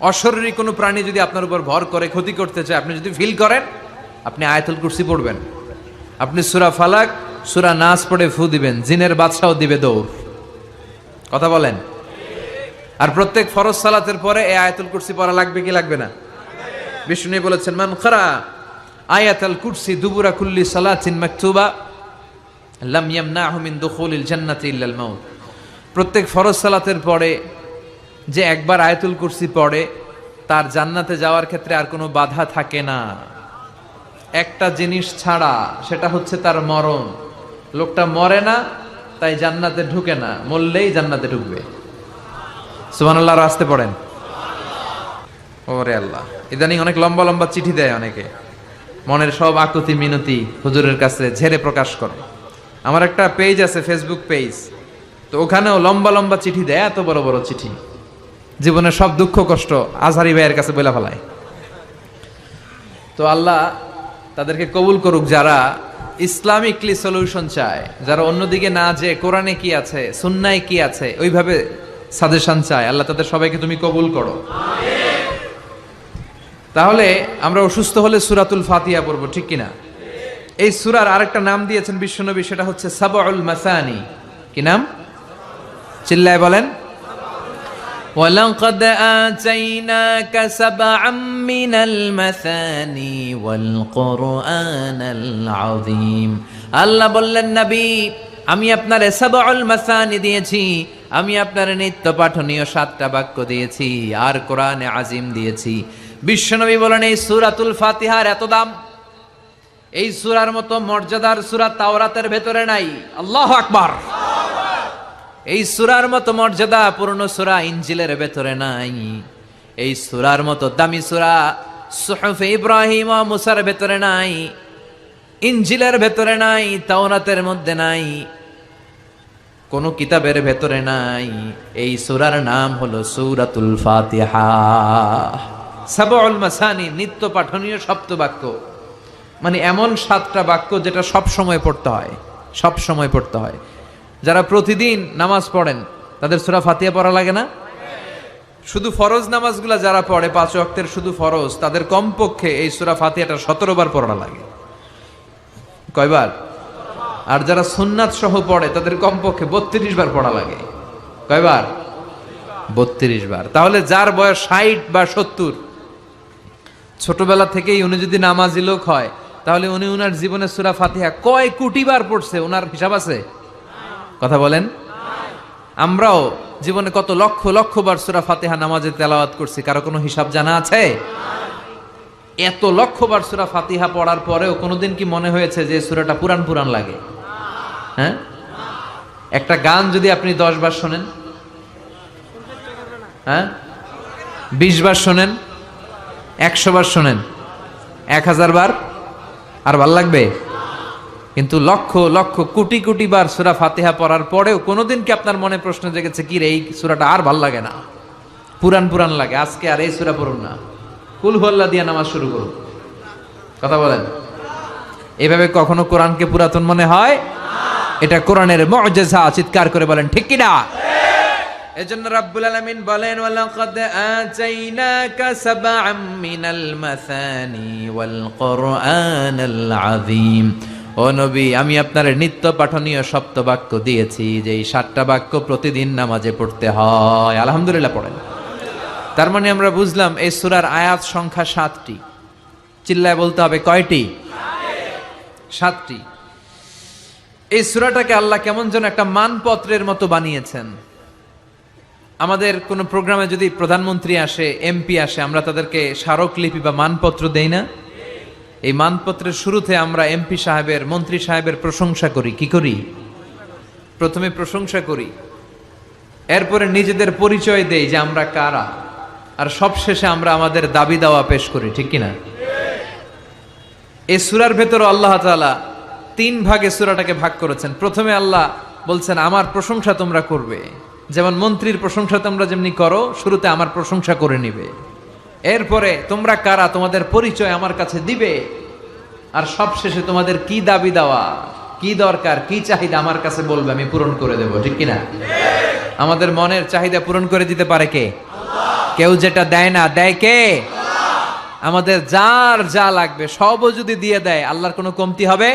অশরীরী কোনো প্রাণী যদি আপনার উপর ভর করে ক্ষতি করতে চায়, আপনি যদি ফিল করেন, আপনি আয়াতুল কুরসি পড়বেন, আপনি সূরা ফালাক, সূরা নাস পড়ে ফু দিবেন, জিনের বাদশাও দিবে দৌড়। কথা বলেন। আর প্রত্যেক ফরজ সালাতের পরে এই আয়াতুল কুরসি পড়া লাগবে কি লাগবে না? বিষ্ণু বলেছেন, মান ক্বারা আয়াতুল কুরসি দুবুরা কুল্লি সালাতিন মাকতুবা লাম ইয়ামনাহু মিন দুখুলিল জান্নাতি ইল্লাল মাউত। প্রত্যেক ফরজ সালাতের পরে যে একবার আয়াতুল কুরসি পড়ে তার জান্নাতে যাওয়ার ক্ষেত্রে আর কোনো বাধা থাকে না, একটা জিনিস ছাড়া, সেটা হচ্ছে তার মরণ। লোকটা মরে না তাই জান্নাতে ঢুকে না, মরলেই জান্নাতে ঢুকবে। সুবহানাল্লাহ, আসতে পড়েন। ওরে আল্লাহ, ইদানিং অনেক লম্বা লম্বা চিঠি দেয় অনেকে, মনের সব আকুতি মিনতি হুজুরের কাছে ঝেড়ে প্রকাশ করে। আমার একটা পেজ আছে, ফেসবুক পেজ, তো ওখানেও লম্বা লম্বা চিঠি দেয়, এত বড় বড় চিঠি, জীবনের সব দুঃখ কষ্ট আজহারি ভাইয়ের কাছে বলে ফেলায়। তো আল্লাহ তাদেরকে কবুল করুক, যারা ইসলামিকলি সলিউশন চায়, যারা অন্যদিকে না যে কোরআনে কি আছে, সুন্নায় কি আছে ওইভাবে সাজেশন চায়, আল্লাহ তাদের সবাইকে তুমি কবুল করো। তাহলে আমরা অসুস্থ হলে সূরাতুল ফাতিহা পড়বো, ঠিক কিনা? এই সূরার আরেকটা নাম দিয়েছেন বিশ্বনবী, সেটা হচ্ছে সাবউল মাসানি। কি নাম? চিল্লায় বলেন। وَلَقَدْ آتَيْنَاكَ سَبْعًا مِّنَ الْمَثَانِي وَالْقُرْآنَ الْعَظِيمَ। আল্লাহ বললেন, নবী আমি আপনারে সাবউল মাসানি দিয়েছি, আমি আপনার নিত্য পাঠনীয় 7টা বাক্য দিয়েছি, আর কোরআনে আজিম দিয়েছি। বিশ্বনবী বলেন, এই সূরাতুল ফাতিহার এত দাম, এই সূরার মতো মর্যাদার সূরা তাওরাতের ভেতরে নাই। আল্লাহু আকবার। এই সূরার মতো মর্যাদা পূর্ণ সূরা ইনজিলের ভেতরে নাই। এই সূরার মতো দামি সূরা সুহুফে ইব্রাহিম ও মুসার ভেতরে নাই, ইনজিলের ভেতরে নাই, তাওরাতের মধ্যে নাই, কোন কিতাবের ভেতরে নাই। এই সূরার নাম হলো সূরাতুল ফাতিহা। সাবউল মাসানি, নিত্য পাঠনীয় সপ্তবাক্য, মানে এমন 7টা বাক্য যেটা সব সময় পড়তে হয়, সব সময় পড়তে হয়। যারা প্রতিদিন নামাজ পড়েন তাদের সূরা ফাতিহা পড়া লাগে না? শুধু ফরজ নামাজগুলা যারা পড়ে 5 ওয়াক্তের শুধু ফরজ, তাদের কমপক্ষে এই সূরা ফাতিহাটা 17 বার পড়া লাগে। কয়বার? আর যারা সুন্নাত সহ পড়ে তাদের কমপক্ষে 32 বার পড়া লাগে। কয়বার? 32 বার। তাহলে যার বয়স 60 বা 70, ছোটবেলা থেকেই উনি যদি নামাজি লোক হয়, তাহলে উনি উনার জীবনে সূরা ফাতিহা কয় কোটি বার পড়ছে, উনার হিসাব আছে? কথা বলেন। আমরাও জীবনে কত লক্ষ লক্ষ বার সূরা ফাতিহা নামাজে তেলাওয়াত করছি, কারো কোনো হিসাব জানা আছে? এত লক্ষ বার সূরা ফাতিহা পড়ার পরেও কোনোদিন কি মনে হয়েছে যে সূরাটা পুরান পুরান লাগে? হ্যাঁ, একটা গান যদি আপনি 10 বার শোনেন, হ্যাঁ 20 বার শোনেন, 100 বার শোনেন, 1000 বার, আর ভাল লাগবে? কিন্তু লক্ষ লক্ষ কোটি কোটি বার সূরা ফাতিহা পড়ার পরেও কোনোদিন কি আপনার মনে প্রশ্ন জেগেছে, কি রে এই সূরাটা আর ভাল লাগে না, পুরান পুরান লাগে, আজকে আর এই সূরা পড়ুন না, কুল হুয়াল্লাহ দিয়ে নামাজ শুরু করুন? কথা বলেন। এভাবে কখনো কোরআনকে পুরাতন মনে হয়? এটা কোরআনের মুআজিজা। চিৎকার করে বলেন ঠিক কি না? এজন্য রাব্বুল আলামিন বলেন, ওয়ালাকাদ আতাইনাকা সাবআম মিনাল মাসানি ওয়াল কুরআনাল আযীম। ও নবী, আমি আপনার নিত্য পাঠনীয় সপ্তবাক্য দিয়েছি, যে এই 7টা বাক্য প্রতিদিন নামাজে পড়তে হয়। আলহামদুলিল্লাহ পড়েন। তার মানে আমরা বুঝলাম এই সূরার আয়াত সংখ্যা 7টি। চিল্লায় বলতে হবে কয়টি? 7টি। এই সূরাটাকে আল্লাহ কেমন যেন একটা মানপত্রের মতো বানিয়েছেন। আমাদের কোনো প্রোগ্রামে যদি প্রধানমন্ত্রী আসে, এমপি আসে, আমরা তাদেরকে স্মারকলিপি বা মানপত্র দেই না? এই মানপত্রের শুরুতে আমরা এমপি সাহেবের, মন্ত্রী সাহেবের প্রশংসা করি। কি করি? প্রথমে প্রশংসা করি, এরপরে নিজেদের পরিচয় দেই যে আমরা কারা, আর সবশেষে আমরা আমাদের দাবি দাওয়া পেশ করি, ঠিক কিনা? এই সূরার ভেতরে আল্লাহ তাআলা 3 ভাগে সূরাটাকে ভাগ করেছেন। প্রথমে আল্লাহ বলছেন আমার প্রশংসা তোমরা করবে, যেমন মন্ত্রীর প্রশংসা তোমরা যেমনি করো, শুরুতে আমার প্রশংসা করে নিবে। এরপরে তোমরা কারা, তোমাদের পরিচয় আমার কাছে দিবে, আর সবশেষে তোমাদের কি দাবি দেওয়া, কি দরকার, কি চাহিদা আমার কাছে বলবে, আমি পূরণ করে দেব, ঠিক কিনা? আমাদের মনের চাহিদা পূরণ করে দিতে পারে কে? কেউ যেটা দেয় না, দেয় কে? আমাদের যার যা লাগবে সবও যদি দিয়ে দেয়, আল্লাহর কোনো কমতি হবে?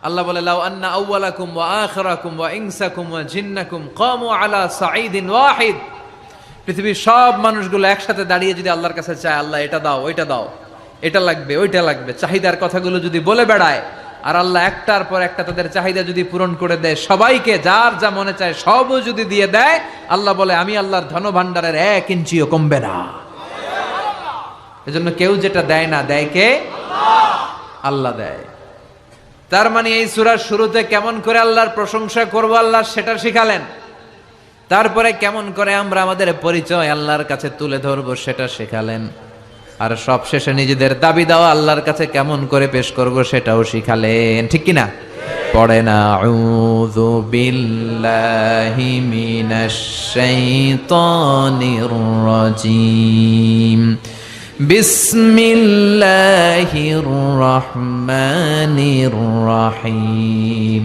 আল্লাহ বলে লাউ আন্না আউওয়ালাকুম ওয়া আখিরাকুম ওয়া ইনসাকুম ওয়া জিন্নাকুম কামু আলা সাঈদিন ওয়াহিদ, পৃথিবীর সব মানুষগুলো একসাথে দাঁড়িয়ে যদি আল্লাহর কাছে চায়, আল্লাহ এটা দাও, ওইটা দাও, এটা লাগবে, ওইটা লাগবে, চাহিদার কথাগুলো যদি বলে বেড়ায়, আর আল্লাহ একটার পর একটা তাদের চাহিদা যদি পূরণ করে দেয়, সবাইকে যার যা মনে চায় সবও যদি দিয়ে দেয়, আল্লাহ বলে আমি আল্লাহর ধনভাণ্ডারের 1 ইঞ্চিও কমবে না। এজন্য কেউ যেটা দেয় না, দেয় কে? আল্লাহ দেয়। তার মানে এই সূরার শুরুতে কেমন করে আল্লাহর প্রশংসা করব আল্লাহ সেটা শিখালেন, তারপরে কেমন করে আমরা আমাদের পরিচয় আল্লাহর কাছে তুলে ধরবো সেটা শেখালেন, আর সবশেষে নিজেদের দাবি দাওয়া আল্লাহর কাছে কেমন করে পেশ করব সেটাও শিখালেন, ঠিক কিনা? পড়ে না আউযু বিল্লাহি মিনাশ শাইতানির রাজিম বিসমিল্লাহির রহমানির রহিম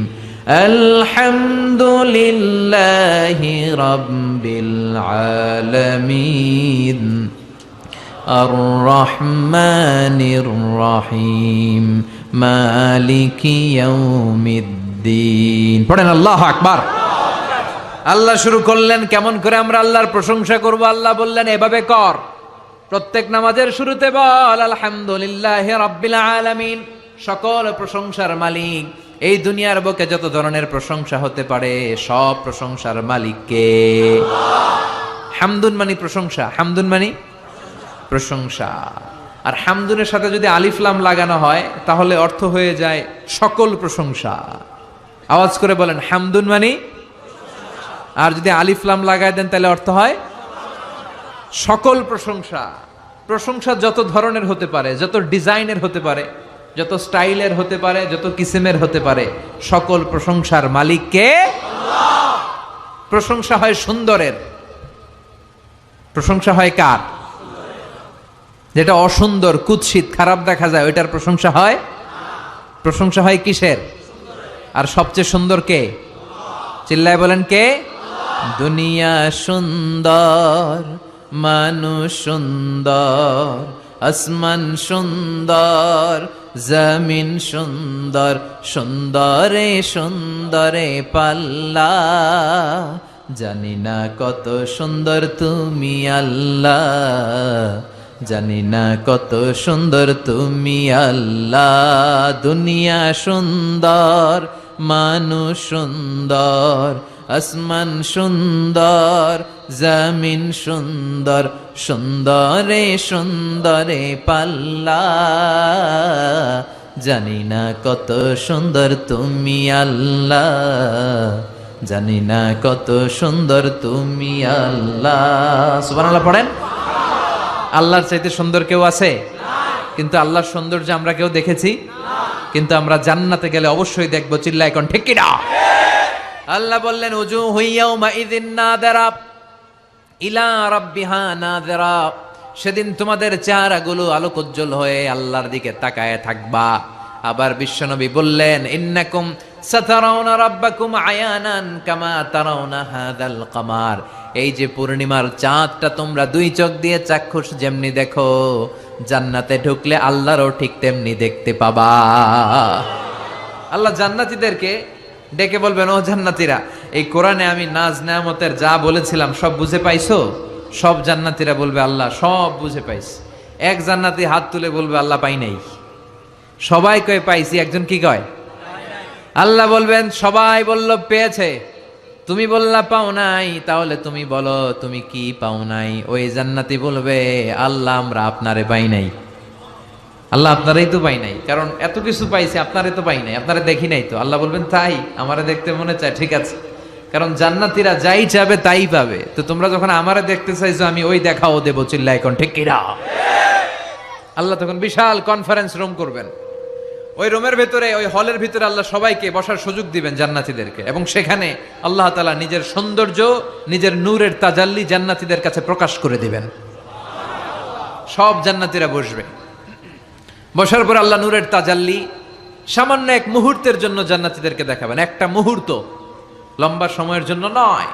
আলহামদুলিল্লাহি রাব্বিল আলামিন আর রহমানির রহিম মালিকি ইয়াউমিদ্দিন। পড়েন আল্লাহু আকবার। আল্লাহ শুরু করলেন কেমন করে আমরা আল্লাহর প্রশংসা করব। আল্লাহ বললেন এভাবে কর, প্রত্যেক নামাজের শুরুতে বল আলহামদুলিল্লাহি রাব্বিল আলামিন, সকল প্রশংসার মালিক, এই দুনিয়ার বুকে যত ধরনের প্রশংসা হতে পারে সব প্রশংসার মালিক কে? হামদুন মানে প্রশংসা, হামদুন মানে প্রশংসা। আর হামদুনের সাথে যদি আলিফ লাম লাগানো হয় তাহলে অর্থ হয়ে যায় সকল প্রশংসা। আওয়াজ করে বলেন হামদুন মানে, আর যদি আলিফ লাম লাগায় দেন তাহলে অর্থ হয় সকল প্রশংসা। প্রশংসা যত ধরনের হতে পারে, যত ডিজাইনের হতে পারে, যত স্টাইলের হতে পারে, যত কিসিমের হতে পারে, সকল প্রশংসার মালিক কে? আল্লাহ। প্রশংসা হয় সুন্দরের, প্রশংসা হয় কার? যেটা অসুন্দর, কুৎসিত, খারাপ দেখা যায় ওইটার প্রশংসা হয়? প্রশংসা হয় কিসের? আর সবচেয়ে সুন্দর কে? চিল্লায় বলেন কে? দুনিয়া সুন্দর, মানুষ সুন্দর, আসমান সুন্দর, জমিন সুন্দর, সুন্দরে সুন্দরে পাল্লা, জানি না কত সুন্দর তুমি আল্লাহ, জানি না কত সুন্দর তুমি আল্লাহ। দুনিয়া সুন্দর, মানুষ সুন্দর, আসমান সুন্দর, জমিন সুন্দর, সুন্দরে সুন্দরে পাল্লা, জানি না কত সুন্দর তুমি আল্লাহ, জানি না কত সুন্দর তুমি আল্লাহ। সুবহানাল্লাহ পড়েন। আল্লাহর চাইতে সুন্দর কেউ আছে? কিন্তু আল্লাহর সৌন্দর্য আমরা কেউ দেখেছি? কিন্তু আমরা জান্নাতে গেলে অবশ্যই দেখবো। চিল্লায় কোন ঠিক কিনা? আল্লাহ বললেন উজুহু ইয়াউমা ইযিন নাযিরা ইলা রাব্বিহা নাযিরা, সেদিন তোমাদের চেহারাগুলো আলোকোজ্জ্বল হয়ে আল্লাহর দিকে তাকায় থাকবা। আবার বিশ্বনবী বললেন ইন্নাকুম সাতারাউনা রাব্বাকুম আয়ানান কামা তারাউনা হাযাল কামার, এই যে পূর্ণিমার চাঁদটা তোমরা 2 চোখ দিয়ে চাক্ষুষ যেমনি দেখো, জান্নাতে ঢুকলে আল্লাহরও ঠিক তেমনি দেখতে পাবা। আল্লাহ জান্নাতীদেরকে ডেকে বলবেন ও জান্নাতীরা, এই কোরআনে আমি নাজ নেয়ামতের যা বলেছিলাম সব বুঝে পাইছো? সব জান্নাতীরা বলবে আল্লাহ সব বুঝে পাইছি। এক জান্নাতি হাত তুলে বলবে আল্লাহ পাই নাই। সবাই কয়ে পাইছি, একজন কি কয়? আল্লাহ বলবেন সবাই বলল পেয়েছে, তুমি বললা পাও নাই, তাহলে তুমি বলো তুমি কি পাও নাই। ওই জান্নাতি বলবে আল্লাহ আমরা আপনারে পাই নাই। আল্লাহ আপনারাই তো পাই নাই, কারণ এত কিছু পাইছি আপনারে তো পাই নাই, আপনারে দেখি নাই তো। আল্লাহ বলবেন তাই? আমারে দেখতে মনে চায়, ঠিক আছে, কারণ জান্নাতীরা যাই চাবে তাই পাবে। তো তোমরা যখন আমারে দেখতে চাইছো, আমি ওই দেখাও দেবো, চিল্লায় কোন ঠিক কিনা। আল্লাহ তখন বিশাল কনফারেন্স রুম করবেন, ওই রুমের ভেতরে, ওই হলের ভিতরে আল্লাহ সবাইকে বসার সুযোগ দিবেন জান্নাতীদেরকে, এবং সেখানে আল্লাহ তাআলা নিজের সৌন্দর্য, নিজের নূরের তাজাল্লি জান্নাতীদের কাছে প্রকাশ করে দিবেন। সব জান্নাতীরা বসবে, বসার পর আল্লাহ নূরের তাজাল্লি সামান্য এক মুহূর্তের জন্য জান্নাতীদেরকে দেখাবেন। একটা মুহূর্ত, লম্বা সময়ের জন্য নয়।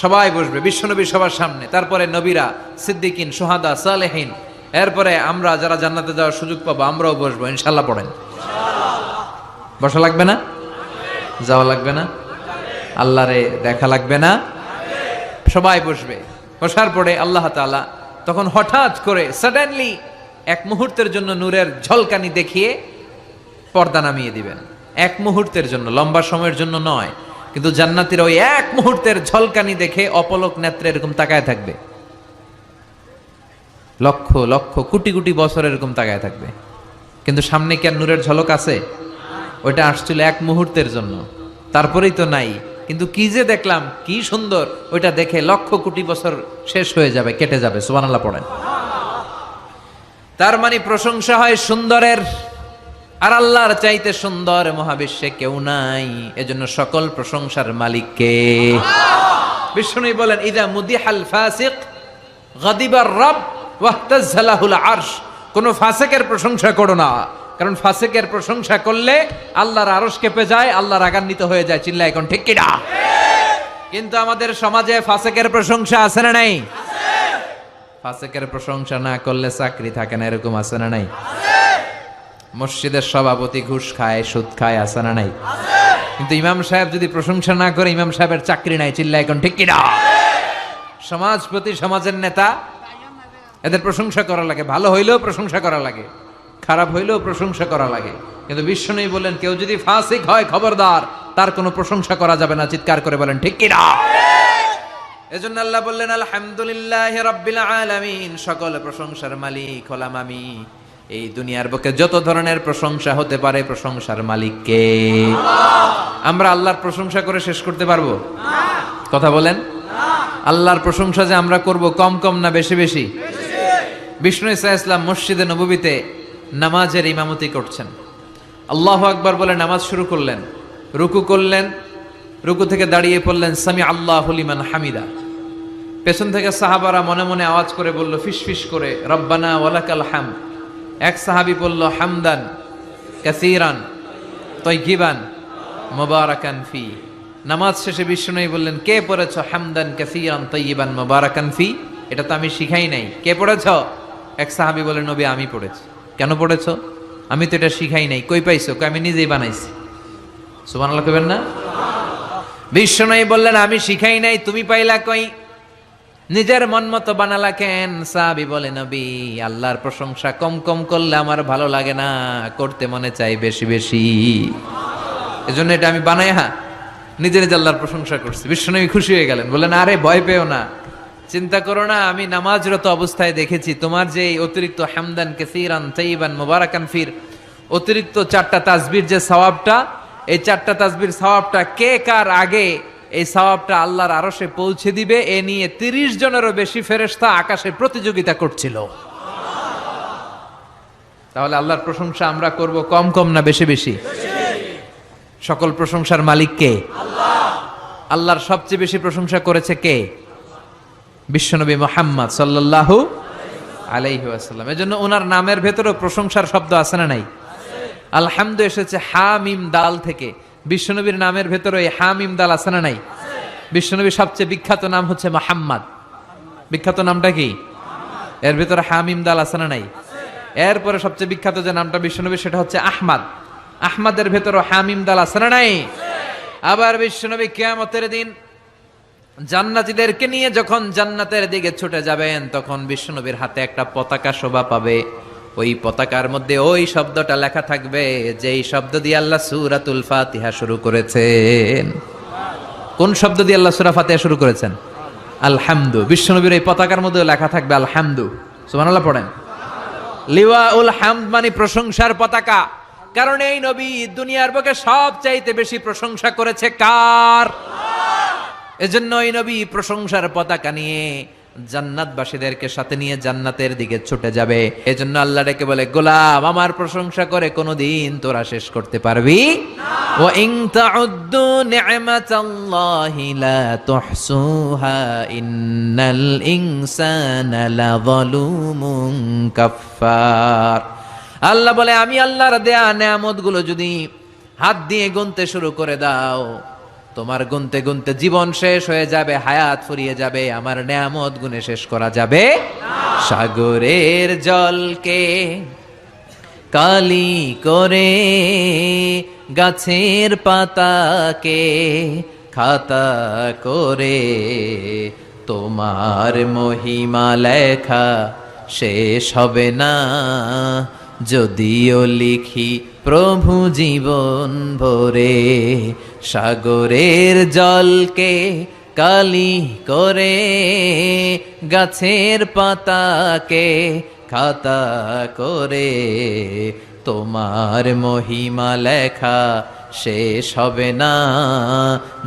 সবাই বসবে বিশ্বনবী সবার সামনে, তারপরে নবীরা, সিদ্দিকিন, সুহাদা, সালেহিন, এরপরে আমরা যারা জান্নাতে যাওয়ার সুযোগ পাবো আমরাও বসবো ইনশাল্লাহ। পড়েন, বসা লাগবে না? যাওয়া লাগবে না? আল্লাহরে দেখা লাগবে না? সবাই বসবে। বসার পরে আল্লাহ তাআলা তখন হঠাৎ করে সাডেনলি এক মুহূর্তের জন্য নূরের ঝলকানি দেখিয়ে পর্দা নামিয়ে দিবেন। এক মুহূর্তের জন্য, লম্বা সময়ের জন্য নয়। কিন্তু জান্নাতীরা ওই এক মুহূর্তের ঝলকানি দেখে অপলক নেত্রে এরকম তাকায় থাকবে, লক্ষ লক্ষ কোটি কোটি বছর এরকম তাকায় থাকবে। কিন্তু সামনে কি আর নূরের ঝলক আছে? ওইটা আসছিল এক মুহূর্তের জন্য, তারপরেই তো নাই। কিন্তু কি যে দেখলাম, কি সুন্দর, ওইটা দেখে লক্ষ কোটি বছর শেষ হয়ে যাবে, কেটে যাবে। সুবহানাল্লাহ পড়েন। তার মানে প্রশংসা হয় সুন্দরের, আর আল্লাহর চাইতে সুন্দর মহাবিশ্বে কেউ নাই। এজন্য সকল প্রশংসার মালিক কে? বিষ্ণু বলেন, ইদা মুদিহাল ফাসিক গাদিবার রব ওয়াহতাজ্জালাহুল আরশ। কোন ফাসিকের প্রশংসা করো না, কারণ ফাসিকের প্রশংসা করলে আল্লাহর আরশ কেঁপে যায়, আল্লাহ রাগান্বিত হয়ে যায়। চিল্লায় এখন ঠিক কিনা? কিন্তু আমাদের সমাজে ফাসিকের প্রশংসা আছে না নাই? ফাসিকের প্রশংসা না করলে চাকরি থাকে না, এরকম আছে না নাই? মসজিদের সভাপতি ঘুষ খায়, সুদ খায়, আছে না নাই? কিন্তু ইমাম সাহেব যদি প্রশংসা না করে, ইমাম সাহেবের চাকরি নাই। চিল্লায় এখন ঠিক কিনা? সমাজপতি, সমাজের নেতা, এদের প্রশংসা করা লাগে। ভালো হইলেও প্রশংসা করা লাগে, খারাপ হইলেও প্রশংসা করা লাগে। কিন্তু বিশ্বনবী বলেন, কেউ যদি ফাসিক হয় খবরদার, তার কোনো প্রশংসা করা যাবে না। চিৎকার করে বলেন ঠিক কিনা? এজন্য আল্লাহ বললেন, আলহামদুলিল্লাহি রাব্বিল আলামিন, সকল প্রশংসার মালিক হলাম আমি। এই দুনিয়ার বুকে যত ধরনের প্রশংসা হতে পারে, প্রশংসার মালিক কে? আমরা আল্লাহর প্রশংসা করে শেষ করতে পারবো? কথা বলেন। আল্লাহর প্রশংসা যে আমরা করব, কম কম না বেশি বেশি? বিষ্ণু ঈসা ইসলাম মসজিদে নববীতে নামাজের ইমামতি করছেন। আল্লাহু আকবার বলে নামাজ শুরু করলেন, রুকু করলেন, রুকু থেকে দাঁড়িয়ে পড়লেন সামি আল্লাহু লিমান হামিদা। পেছন থেকে সাহাবারা মনে মনে আওয়াজ করে বলল, ফিসফিস করে, রব্বানা ওয়ালাকাল হামদ। এক সাহাবী বলল, হামদান কাসীরান তাইয়িবান মুবারাকান ফি। নামাজ শেষে বিষ্ণু বললেন, কে পড়েছ হামদান কাসীরান তাইয়িবান মুবারাকান ফি? এটা তো আমি শিখাই নাই, কে পড়েছ? এক সাহাবী বলেন, নবী আমি পড়েছি। কেন পড়েছ? আমি তো এটা শিখাই নাই। কই পাইছো? আমি নিজেই বানাইছি। সুবহানাল্লাহ কইবেন না? বিষ্ণু বললেন, আমি শিখাই নাই, তুমি পাইলা কই? নিজের মন মতো বানালা কেন? সাহাবী বলে, নবী আল্লাহর প্রশংসা কম কম করলে আমার ভালো লাগে না, করতে মনে চাই বেশি বেশি। এজন্য এটা আমি বানাইয়া নিজে নিজে আল্লাহর প্রশংসা করছি। বিশ্বনবী খুশি হয়ে গেলেন, বললেন, আরে ভয় পেও না, চিন্তা করো না, আমি নামাজরত অবস্থায় দেখেছি তোমার যে অতিরিক্ত হামদান কাসীরান তাইয়িবান মুবারাকান ফির অতিরিক্ত 4টা তাসবির যে সওয়াবটা, এই 4টা তাসবির সওয়াবটা কে কার আগে এই সওয়াবটা আল্লাহর আরশে পৌঁছে দিবে, এ নিয়ে 30 জনেরও বেশি ফেরেশতা আকাশে প্রতিযোগিতা করছিল। তাহলে আল্লাহর প্রশংসা আমরা করব কম কম না বেশি বেশি? সকল প্রশংসার মালিক কে? আল্লাহ। আল্লাহর সবচেয়ে বেশি প্রশংসা করেছে কে? বিশ্বনবী মুহাম্মদ সাল্লাল্লাহু আলাইহি ওয়াসাল্লাম। এজন্য ওনার নামের ভেতরেও প্রশংসার শব্দ আছে না নাই? আলহামদু এসেছে হা মিম দাল থেকে। বিশ্বনবীর নামের ভেতরে এই হা মিম দাল আছে না নাই? বিশ্বনবীর সবচেয়ে বিখ্যাত নাম হচ্ছে মুহাম্মদ। বিখ্যাত নামটা কি? এর ভেতরে হা মিম দাল আছে না নাই? এরপরে সবচেয়ে বিখ্যাত যে নামটা বিশ্বনবীর, সেটা হচ্ছে আহমদ। আহমদের ভেতরে হা মিম দাল আছে না নাই? আবার বিশ্বনবী কিয়ামতের দিন জান্নাতীদেরকে নিয়ে যখন জান্নাতের দিকে ছুটে যাবেন, তখন বিশ্বনবীর হাতে একটা পতাকা শোভা পাবে। ওই পতাকার মধ্যে ওই শব্দটা লেখা থাকবে যেই শব্দ দিয়ে আল্লাহ সূরাতুল ফাতিহা শুরু করেছেন। কোন শব্দ দিয়ে আল্লাহ সূরা ফাতিহা শুরু করেছেন? আলহামদু। বিশ্বনবীর এই পতাকার মধ্যে লেখা থাকবে আলহামদু। সুবহানাল্লাহ পড়েন। লিওয়াউল হামদ মানে প্রশংসার পতাকা। কারণ এই নবী দুনিয়ার বুকে সবচাইতে বেশি প্রশংসা করেছে কার? এজন্য এই নবী প্রশংসার পতাকা নিয়ে জান্নাতবাসীদেরকে সাথে নিয়ে জান্নাতের দিকে ছুটে যাবে। এজন্য আল্লাহ ডেকে বলে, গোলাম আমার প্রশংসা করে কোনোদিন তোরা শেষ করতে পারবি না। ওয়া ইন তাউদ্দু নি'মাতাল্লাহি লা তুহসুহা ইন্নাল ইনসানা লাযালুমুন কাফফার। আল্লাহ বলে, আমি আল্লাহর দেয়া নেয়ামতগুলো যদি হাত দিয়ে গুনতে শুরু করে দাও, তোমার গুনতে গুনতে জীবন শেষ হয়ে যাবে, হায়াত ফুরিয়ে যাবে, আমার নেয়ামত গুনে শেষ করা যাবে না। সাগরের জলকে কালি করে, গাছের পাতাকে খাতা করে, তোমার মহিমা লেখা শেষ হবে না, যদিও লিখি প্রভু জীবন ভরে। সাগরের জলকে কালি করে, গাছের পাতাকে খাতা করে, তোমার মহিমা লেখা শেষ হবে না,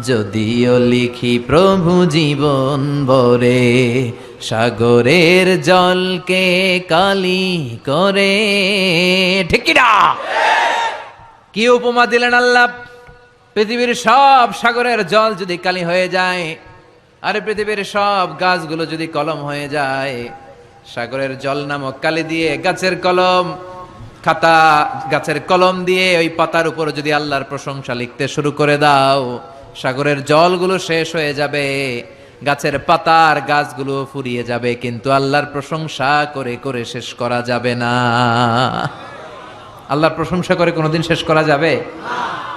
যদিও লিখি প্রভু জীবন ভরে। সাগরের জলকে কালি করে, ঠিক কি না? কি উপমা দিলেন আল্লাহ! পৃথিবীর সব সাগরের জল যদি কালি হয়ে যায়, আরে পৃথিবীর সব গাছগুলো যদি কলম হয়ে যায়, সাগরের জল নামক কালি দিয়ে গাছের কলম খাতা, গাছের কলম দিয়ে ওই পাতার উপর যদি আল্লাহর প্রশংসা লিখতে শুরু করে দাও, সাগরের জলগুলো শেষ হয়ে যাবে, গাছের পাতার গাছগুলো ফুরিয়ে যাবে, কিন্তু আল্লাহর প্রশংসা করে করে শেষ করা যাবে না। আল্লাহর প্রশংসা করে কোনোদিন শেষ করা যাবে?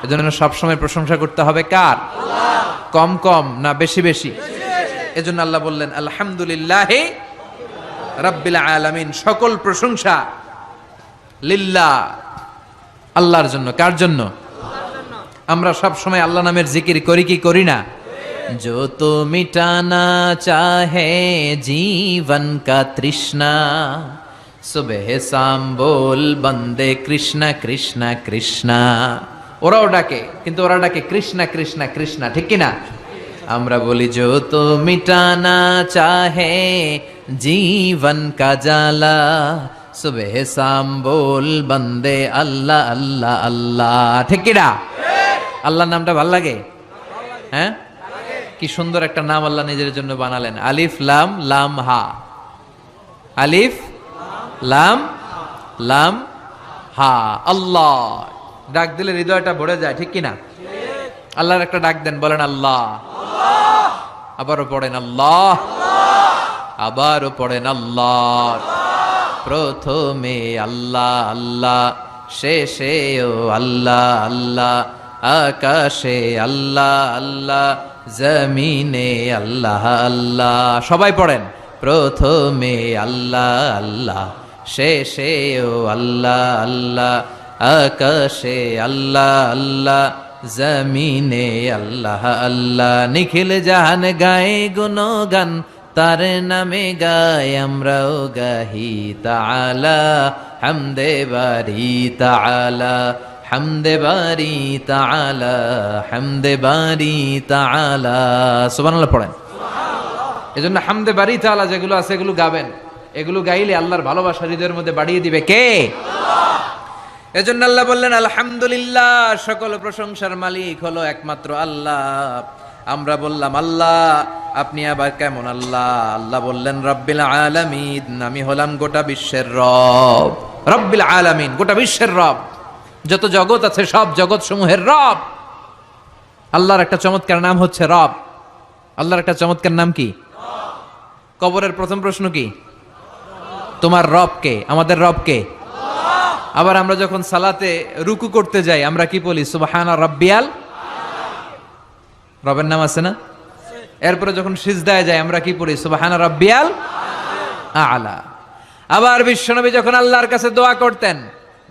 এজন্য সবসময় প্রশংসা করতে হবে কার? কম কম না বেশি বেশি? এজন্য আল্লাহ বললেন, আলহামদুলিল্লাহি রাব্বিল আলামিন, সকল প্রশংসা লিল্লাহ, আল্লাহর জন্য। কার জন্য? আমরা সব সময় আল্লাহ নামের জিকির করি কি করি না? जो तो मिटाना चाहे जीवन का तृष्णा, सुबह शाम बोल बंदे कृष्णा कृष्णा कृष्णा। ওরাও ডাকে, কিন্তু ওরা ডাকে কৃষ্ণা কৃষ্ণা কৃষ্ণা, ঠিক কি না? আমরা বলি, जो तो मिटाना चाहे जीवन का जाला, सुबह शाम बोल बंदे अल्लाह अल्लाह अल्लाह, ঠিক কি না? আল্লাহর নামটা ভাল লাগে? হ্যাঁ, কি সুন্দর একটা নাম আল্লাহ নিজের জন্য বানালেন, আলিফ লাম লাম হা। আলিফ লাম লাম হা, আল্লাহ। ডাক দিলে হৃদয়টা ভরে যায়, ঠিক কিনা? আল্লাহর একটা ডাক দেন, বলেন আল্লাহ, আবারও পড়েন আল্লাহ, আবারও পড়েন আল্লাহ। প্রথমে আল্লাহ আল্লাহ, শেষেও আল্লাহ আল্লাহ, আকাশে আল্লাহ আল্লাহ, জমিনে আল্লাহ আল্লাহ। সবাই পড়েন, প্রথমে আল্লাহ আল্লাহ, শেষেও আল্লাহ আল্লাহ, আকাশে আল্লাহ আল্লাহ, জমিনে আল্লাহ আল্লাহ। নিখিল জাহান গায়ে গুণগান, তার নামে গায় আমরাও গাহি তাআলা, হামদে বারি তাআলা, হামদে বারি তাআলা, হামদে বারি তাআলা। সুবহানাল্লাহ পড়েন। এজন্য হামদে বারি তাআলা যেগুলো আছে এগুলো গাবেন, এগুলো গাইলে আল্লাহর ভালোবাসা হৃদয়ের মধ্যে বাড়িয়ে দিবে কে? এজন্য আল্লাহ বললেন, আলহামদুলিল্লাহ, সকল প্রশংসার মালিক হলো একমাত্র আল্লাহ। আমরা বললাম, আল্লাহ আপনি আবার কেমন আল্লাহ? আল্লাহ বললেন, রব্বিল আলামিন, আমি হলাম গোটা বিশ্বের রব। রব্বিল আলামিন, গোটা বিশ্বের রব, যত জগৎ আছে সব জগৎ সমূহের রব। আল্লাহর একটা চমৎকার নাম হচ্ছে রব। আল্লাহর একটা চমৎকার নাম কি? কবরের প্রথম প্রশ্ন কি? তোমার রব কে? আমাদের রব কে? আবার আমরা যখন সালাতে রুকু করতে যাই আমরা কি বলি? সুবহানা রাব্বিয়াল, রবের নাম আছে না? এরপরে যখন সিজদায় যাই আমরা কি পড়ি? সুবহানা রাব্বিয়াল আলা। আবার বিশ্বনবী যখন আল্লাহর কাছে দোয়া করতেন,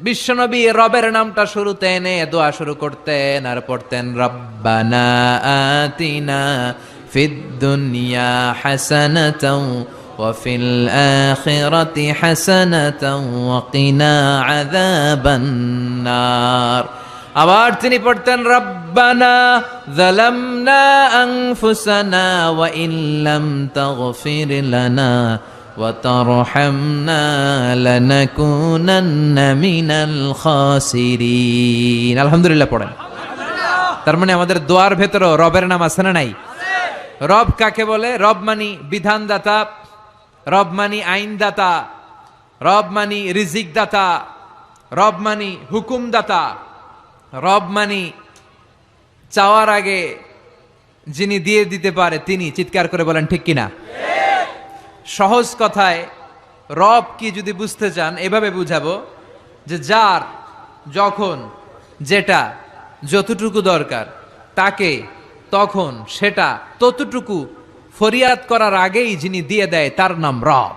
বিশ্বনবী রবের নামটা শুরুতে এনে দোয়া শুরু করতেন আর পড়তেন, রব্বানা আতিনা ফিদ দুনিয়া হাসানাতাও وفي الآخرة حسنة وقنا عذاب النار আবার তিনি পড়তেন রব্বানা যালামনা আনফুসানা ওয়া ইল্লাম তাগফির লানা ওয়া তারহামনা লানাকুনান্না মিনাল খাসিরিন। আলহামদুলিল্লাহ পড়েন। তার মানে আমাদের দোয়ার ভেতরেও রবের নাম আছে না নাই? রব কাকে বলে? রব মানি বিধানদাতা, রব মানি আইনদাতা, রব মানি রিজিক দাতা, রব মানি হুকুমদাতা, রব মানি চাওয়ার আগে যিনি দিয়ে দিতে পারে তিনি। চিৎকার করে বলেন ঠিক কিনা? সহজ কথায় রব কি যদি বুঝতে চান এভাবে বুঝাবো যে যার যখন যেটা যতটুকু দরকার তাকে তখন সেটা ততটুকু ফরিয়াদ করার আগেই যিনি দিয়ে দেয় তার নাম রব।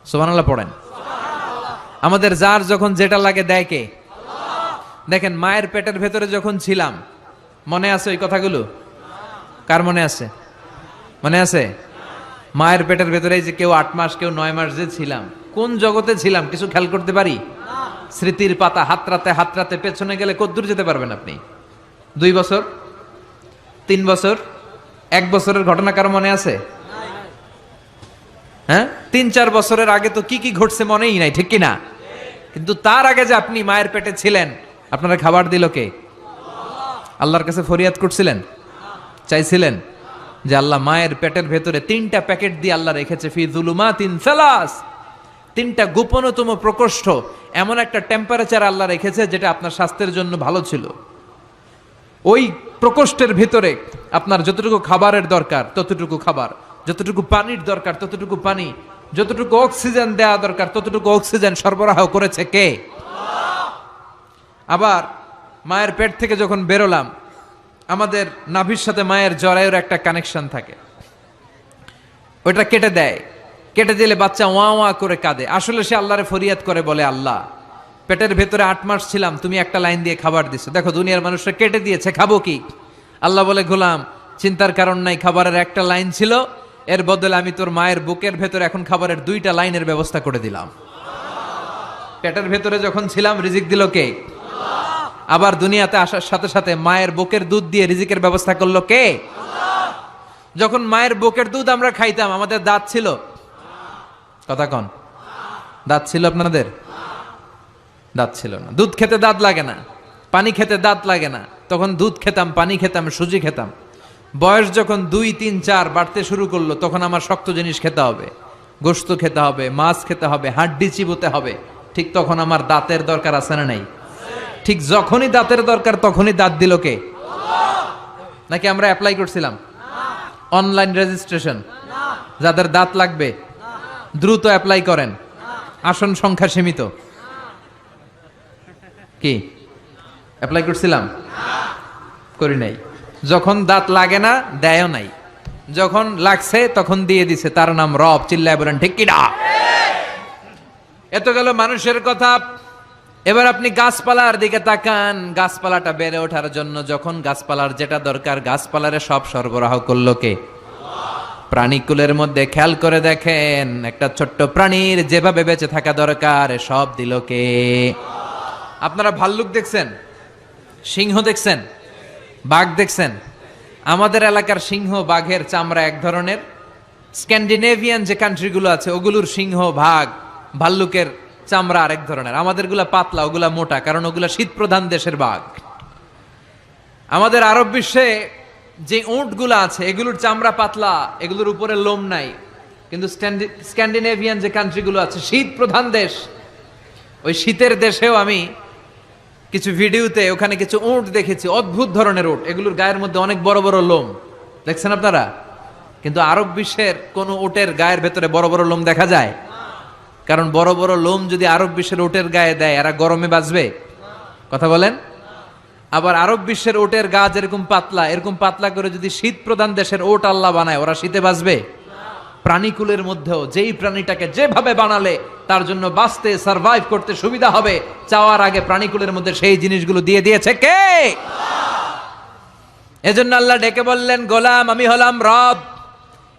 সুবহানাল্লাহ পড়েন। আমাদের যার যখন যেটা লাগে দেয় কে? দেখেন মায়ের পেটের ভেতরে যখন ছিলাম, মনে আছে ওই কথাগুলো? কার মনে আছে? মনে আছে? মায়ের পেটের ভেতরে যে কেউ 8 মাস কেউ 9 মাস যে ছিলাম, কোন জগতে ছিলাম কিছু খেয়াল করতে পারি? স্মৃতির পাতা হাতরাতে হাতরাতে পেছনে গেলে কতদূর যেতে পারবেন আপনি? 2 বছর, 3 বছর, 1 বছরের ঘটনা কারো মনে আছে? হ্যাঁ, 3-4 বছরের আগে তো কি কি ঘটছে মনেই নাই, ঠিক কিনা? কিন্তু তার আগে যে আপনি মায়ের পেটে ছিলেন, আপনারা খাবার দিল কে? আল্লাহর কাছে ফরিয়াদ করছিলেন, চাইছিলেন যে আল্লাহ মায়ের পেটের ভেতরে 3টা প্যাকেট দিয়ে আল্লাহ রেখেছে, ফি যুলুমাতিন সালাস, 3টা গোপনতম প্রকোষ্ঠ, এমন একটা টেম্পারেচার আল্লাহ রেখেছে যেটা আপনার স্বাস্থ্যের জন্য ভালো ছিল। ওই প্রকোষ্ঠের ভিতরে আপনার যতটুকু খাবারের দরকার ততটুকু খাবার, যতটুকু পানির দরকার ততটুকু পানি, যতটুকু অক্সিজেন দেওয়া দরকার ততটুকু অক্সিজেন সরবরাহ করেছে কে? আবার মায়ের পেট থেকে যখন বেরোলাম, আমাদের নাভির সাথে মায়ের জরায়ুর একটা কানেকশন থাকে, ওটা কেটে দেয়। কেটে দিলে বাচ্চা ওয়া ওয়া করে কাঁদে। আসলে সে আল্লাহরে ফরিয়াদ করে, বলে আল্লাহ পেটের ভেতরে 8 মাস ছিলাম, তুমি একটা লাইন দিয়ে খাবার দিছো, দেখো দুনিয়ার মানুষরা কেটে দিয়েছে, খাবো কি? আল্লাহ বলে, গোলাম চিন্তার কারণ নাই, খাবারের একটা লাইন ছিল, এর বদলে আমি তোর মায়ের বুকের ভেতরে এখন খাবারের 2টা লাইনের ব্যবস্থা করে দিলাম। পেটের ভেতরে যখন ছিলাম রিজিক দিল কে? আবার দুনিয়াতে আসার সাথে সাথে মায়ের বুকের দুধ দিয়ে রিজিকের ব্যবস্থা করলো কে? যখন মায়ের বুকের দুধ আমরা খাইতাম আমাদের দাঁত ছিল? কথা কন, দাঁত ছিল আপনাদের? দাঁত ছিল না। দুধ খেতে দাঁত লাগে না, পানি খেতে দাঁত লাগে না, তখন দুধ খেতাম, পানি খেতাম, সুজি খেতাম। বয়স যখন 2, 3, 4 বাড়তে শুরু করলো, তখন আমার শক্ত জিনিস খেতে হবে, গোশত খেতে হবে, মাছ খেতে হবে, হাড্ডি চিবোতে হবে। ঠিক তখন আমার দাঁতের দরকার আছে না নাই? ঠিক যখনই দাঁতের দরকার তখনই দাঁত দিল কে? নাকি আমরা অ্যাপ্লাই করছিলাম? অনলাইন রেজিস্ট্রেশন, যাদের দাঁত লাগবে দ্রুত অ্যাপ্লাই করেন, আসন সংখ্যা সীমিত। কি অ্যাপ্লাই করছিলাম? করি নাই। যখন দাঁত লাগে না দেয়ও নাই, যখন লাগছে তখন দিয়ে দিছে, তার নাম রব। চিল্লায় বলেন ঠিক কিনা? এত গেল মানুষের কথা। এবার আপনি গাছপালার দিকে তাকান। গাছপালাটা বেড়ে ওঠার জন্য যখন গাছপালার যেটা দরকার, গাছপালারে সব সরবরাহ করলো কে? প্রাণীকুলের মধ্যে খেয়াল করে দেখেন, একটা ছোট্ট প্রাণীর যেভাবে বেঁচে থাকা দরকার সব দিল কে? আপনারা ভাল্লুক দেখছেন, সিংহ দেখছেন, বাঘ দেখছেন? আমাদের এলাকার সিংহ বাঘের চামড়া এক ধরনের, স্ক্যান্ডিনেভিয়ান যে কান্ট্রিগুলো আছে ওগুলোর সিংহ বাঘ ভাল্লুকের চামড়া আরেক ধরনের। আমাদেরগুলা পাতলা, ওগুলা মোটা, কারণ ওগুলা শীত প্রধান দেশের বাঘ। আমাদের আরব বিশ্বে যে উটগুলো আছে এগুলোর চামড়া পাতলা, এগুলোর উপরে লোম নাই। কিন্তু স্ক্যান্ডিনেভিয়ান যে কান্ট্রিগুলো আছে শীত প্রধান দেশ, ওই শীতের দেশেও আমি কিছু ভিডিওতে ওখানে কিছু উট দেখেছি, অদ্ভুত ধরনের উট, এগুলোর গায়ের মধ্যে অনেক বড় বড় লোম, দেখছেন আপনারা? কিন্তু আরব বিশ্বের কোন উটের গায়ের ভেতরে বড় বড় লোম দেখা যায়? কারণ বড় বড় লোম যদি আরব বিশ্বের উটের গায়ে দেয় এরা গরমে বাঁচবে? কথা বলেন। আবার আরব বিশ্বের উটের গা যেরকম পাতলা, এরকম পাতলা করে যদি শীত প্রধান দেশের উট আল্লাহ বানায়, ওরা শীতে বাঁচবে? প্রাণীকুলের মধ্যেও যেই প্রাণীটাকে যেভাবে বানালে তার জন্য বাঁচতে সারভাইভ করতে সুবিধা হবে, চাওয়ার আগে প্রাণীকুলের মধ্যে সেই জিনিসগুলো দিয়ে দিয়েছে কে? এজন্য আল্লাহ ডেকে বললেন, গোলাম আমি হলাম রব,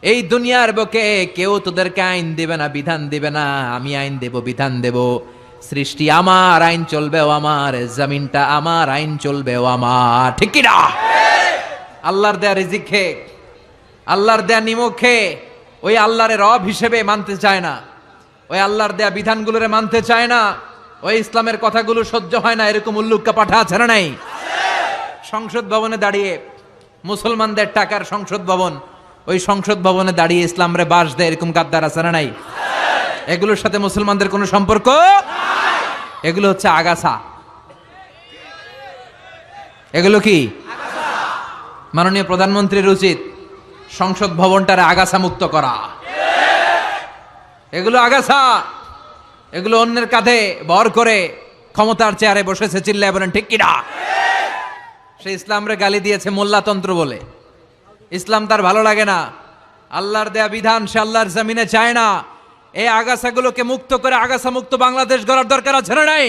এই দুনিয়ার বুকে কেউ তোদেরকে আইন দিবে না, বিধান দিবে না, আমি আইন দেব, বিধান দেব। সৃষ্টি আমার, আইন চলবেও আমার, জমিনটা আমার, আইন চলবেও আমার। ঠিক কি না? আল্লাহর দেয়া রিজিক খেয়ে, আল্লাহর দেয়া নিমক খেয়ে ওই আল্লাহরে রব হিসেবে মানতে চায় না, ওই আল্লাহর দেয়া বিধানগুলোরে মানতে চায় না, ওই ইসলামের কথাগুলো সহ্য হয় না, এরকম উল্লুক্কা পাঠা আছে না নাই? সংসদ ভবনে দাঁড়িয়ে, মুসলমানদের টাকার সংসদ ভবন, ওই সংসদ ভবনে দাঁড়িয়ে ইসলামরে বাস দেয় এরকম গাদ্দার আছে না নাই? এগুলোর সাথে মুসলমানদের কোনো সম্পর্ক? এগুলো হচ্ছে আগাছা। এগুলো কি? মাননীয় প্রধানমন্ত্রীর উচিত সংসদ ভবনটারে আগাছা মুক্ত করা। এগুলো আগাছা, এগুলো অন্যের কাঁধে ভর করে ক্ষমতার চেয়ারে বসেছে, চিল্লায় বলেন ঠিক কিনা? সে ইসলামরে গালি দিয়েছে মোল্লাতন্ত্র বলে। ইসলাম তার ভালো লাগে না, আল্লাহর দেয়া বিধান সে আল্লাহর জমিনে চায় না। এই আগাছাগুলোকে মুক্ত করে আগাছা মুক্ত বাংলাদেশ গড়ার দরকার আছে না নাই?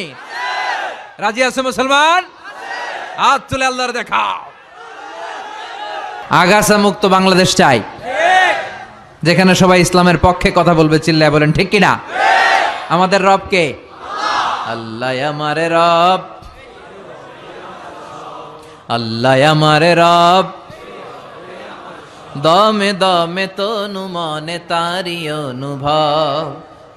রাজি আছে মুসলমান? হাত তুলে আল্লাহর দেখাও। আগাছা মুক্ত বাংলাদেশ চাই, যেখানে সবাই ইসলামের পক্ষে কথা বলবে, চিল্লায় বলেন ঠিক কিনা? আমাদের রব কে? আল্লাহ আমারে রব, আল্লাহ আমারে রব, দমে দমে তনু মনে তারি অনুভব।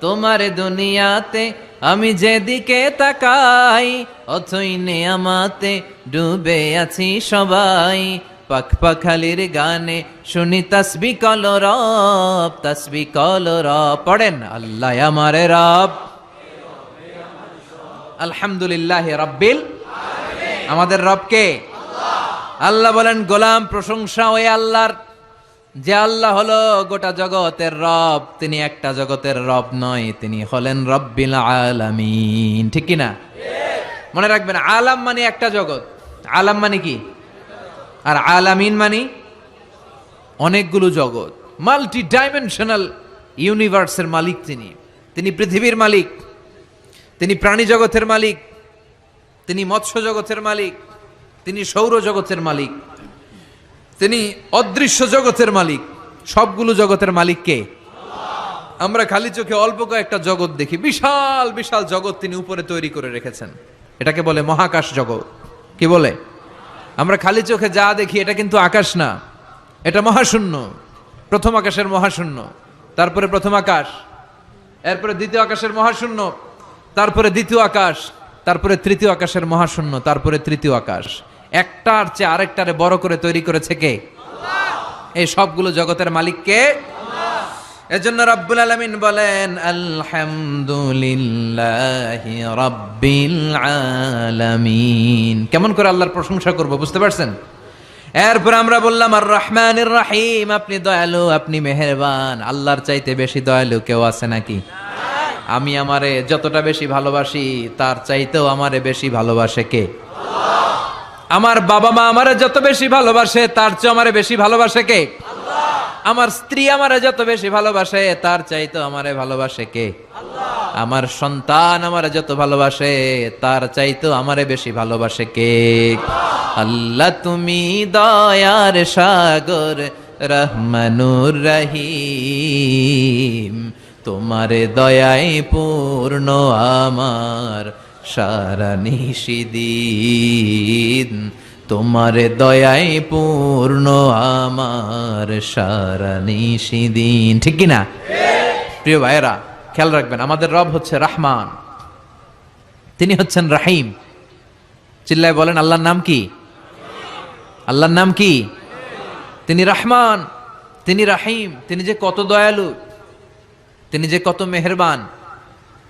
তোমার দুনিয়াতে আমি যেদিকে তাকাই, অথই নেয়ামাতে ডুবে আছি সবাই। পাখ পাখালির গানে শুনি তাসবিহ কলরব, তাসবিহ কলরব। পড়েন আল্লাহ আমারে রব, আলহামদুলিল্লাহ রাব্বিল। আমাদের রব কে? আল্লাহ বলেন গোলাম প্রশংসা ওই আল্লাহর, যে আল্লাহ হলো গোটা জগতের রব। তিনি একটা জগতের রব নয়, তিনি হলেন রব্বিল আলামিন। ঠিক কি না? মনে রাখবেন, আলাম মানে একটা জগৎ, আলাম মানে কি, আর আলামিন মানে অনেকগুলো জগৎ, মাল্টি ডাইমেনশনাল ইউনিভার্সের মালিক তিনি। তিনি পৃথিবীর মালিক, তিনি প্রাণী জগতের মালিক, তিনি মৎস্য জগতের মালিক, তিনি সৌর জগতের মালিক, তিনি অদৃশ্য জগতের মালিক। সবগুলো জগতের মালিক কে? আমরা খালি চোখে অল্প কয়েকটা জগৎ দেখি, বিশাল বিশাল জগৎ তিনি উপরে তৈরি করে রেখেছেন। এটাকে বলে মহাকাশ জগৎ। কি বলে? আমরা খালি চোখে যা দেখি এটা কিন্তু আকাশ না, এটা মহাশূন্য। প্রথম আকাশের মহাশূন্য, তারপরে প্রথম আকাশ, এরপরে দ্বিতীয় আকাশের মহাশূন্য, তারপরে দ্বিতীয় আকাশ, তারপরে তৃতীয় আকাশের মহাশূন্য, তারপরে তৃতীয় আকাশ। একটার চেয়ে আরেকটারে বড় করে তৈরি করেছে কে? এই সবগুলো জগতের মালিক কে? এজন্য রব্বুল আলামিন বলেন আলহামদুলিল্লাহি রাব্বিল আলামিন। কেমন করে আল্লাহর প্রশংসা করব, বুঝতে পারছেন? এরপর আমরা বললাম আর রহমানির রহিম, আপনি দয়ালু, আপনি মেহেরবান। আল্লাহর চাইতে বেশি দয়ালু কেউ আছে নাকি? আমি আমারে যতটা বেশি ভালোবাসি, তার চাইতেও আমারে বেশি ভালোবাসে কে? আমার বাবা মা আমারে যত বেশি ভালোবাসে, তার চেয়ে আমারে বেশি ভালোবাসে কে? আমার স্ত্রী আমারে যত বেশি ভালোবাসে, তার চাইতেও আমারে ভালোবাসে কে? আমার সন্তান আমারে যত ভালোবাসে, তার চাইতেও আমারে বেশি ভালোবাসে কে? আল্লাহ তুমি দয়ার সাগর, রহমানুর রহিম। তোমারে দয়ায় পূর্ণ আমার সারা নিশিদিন। তোমারে দয়ায় পূর্ণ আমার সারা নিশিদিন। ঠিক কিনা? প্রিয় ভাইয়েরা, খেয়াল রাখবেন, আমাদের রব হচ্ছে রহমান, তিনি হচ্ছেন রাহিম। চিল্লায় বলেন আল্লাহর নাম কি? আল্লাহর নাম কি? তিনি রহমান, তিনি রাহিম। তিনি যে কত দয়ালু, তিনি যে কত মেহেরবান,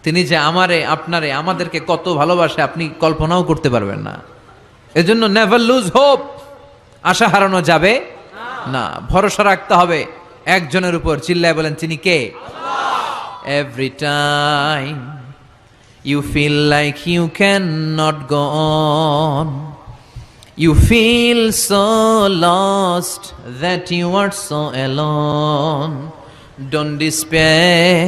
তিনি যে আমারে আপনারে আমাদেরকে কত ভালোবাসে, আপনি কল্পনাও করতে পারবেন না। এজন্য নেভার লুজ হোপ, আশা হারানো যাবে না, ভরসা রাখতে হবে একজনের উপর। চিল্লায় বলেন তিনি কে? Every time you feel like you can not go on, you feel so lost that you are so alone, don't despair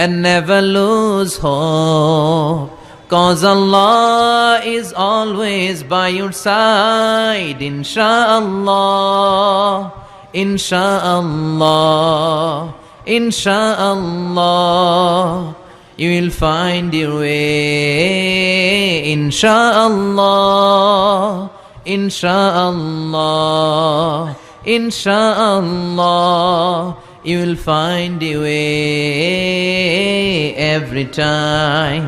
and never lose hope, cause Allah is always by your side, inshallah, Insha'Allah, Insha'Allah, you will find your way. Insha'Allah, Insha'Allah, Insha'Allah, you will find your way. Every time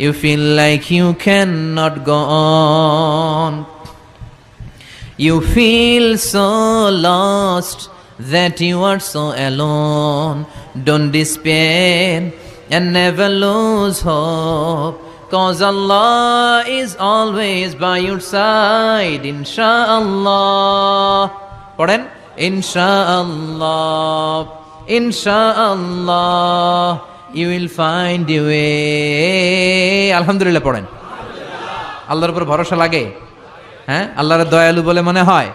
you feel like you cannot go on, you feel so lost that you are so alone. Don't despair and never lose hope, 'cause Allah is always by your side. Insha'Allah, পড়েন, Insha'Allah, Insha'Allah, you will find your way. আলহামদুলিল্লাহ পড়েন। আল্লাহর উপর ভরসা লাগে? হ্যাঁ, আল্লাহর দয়ালু বলে মনে হয়?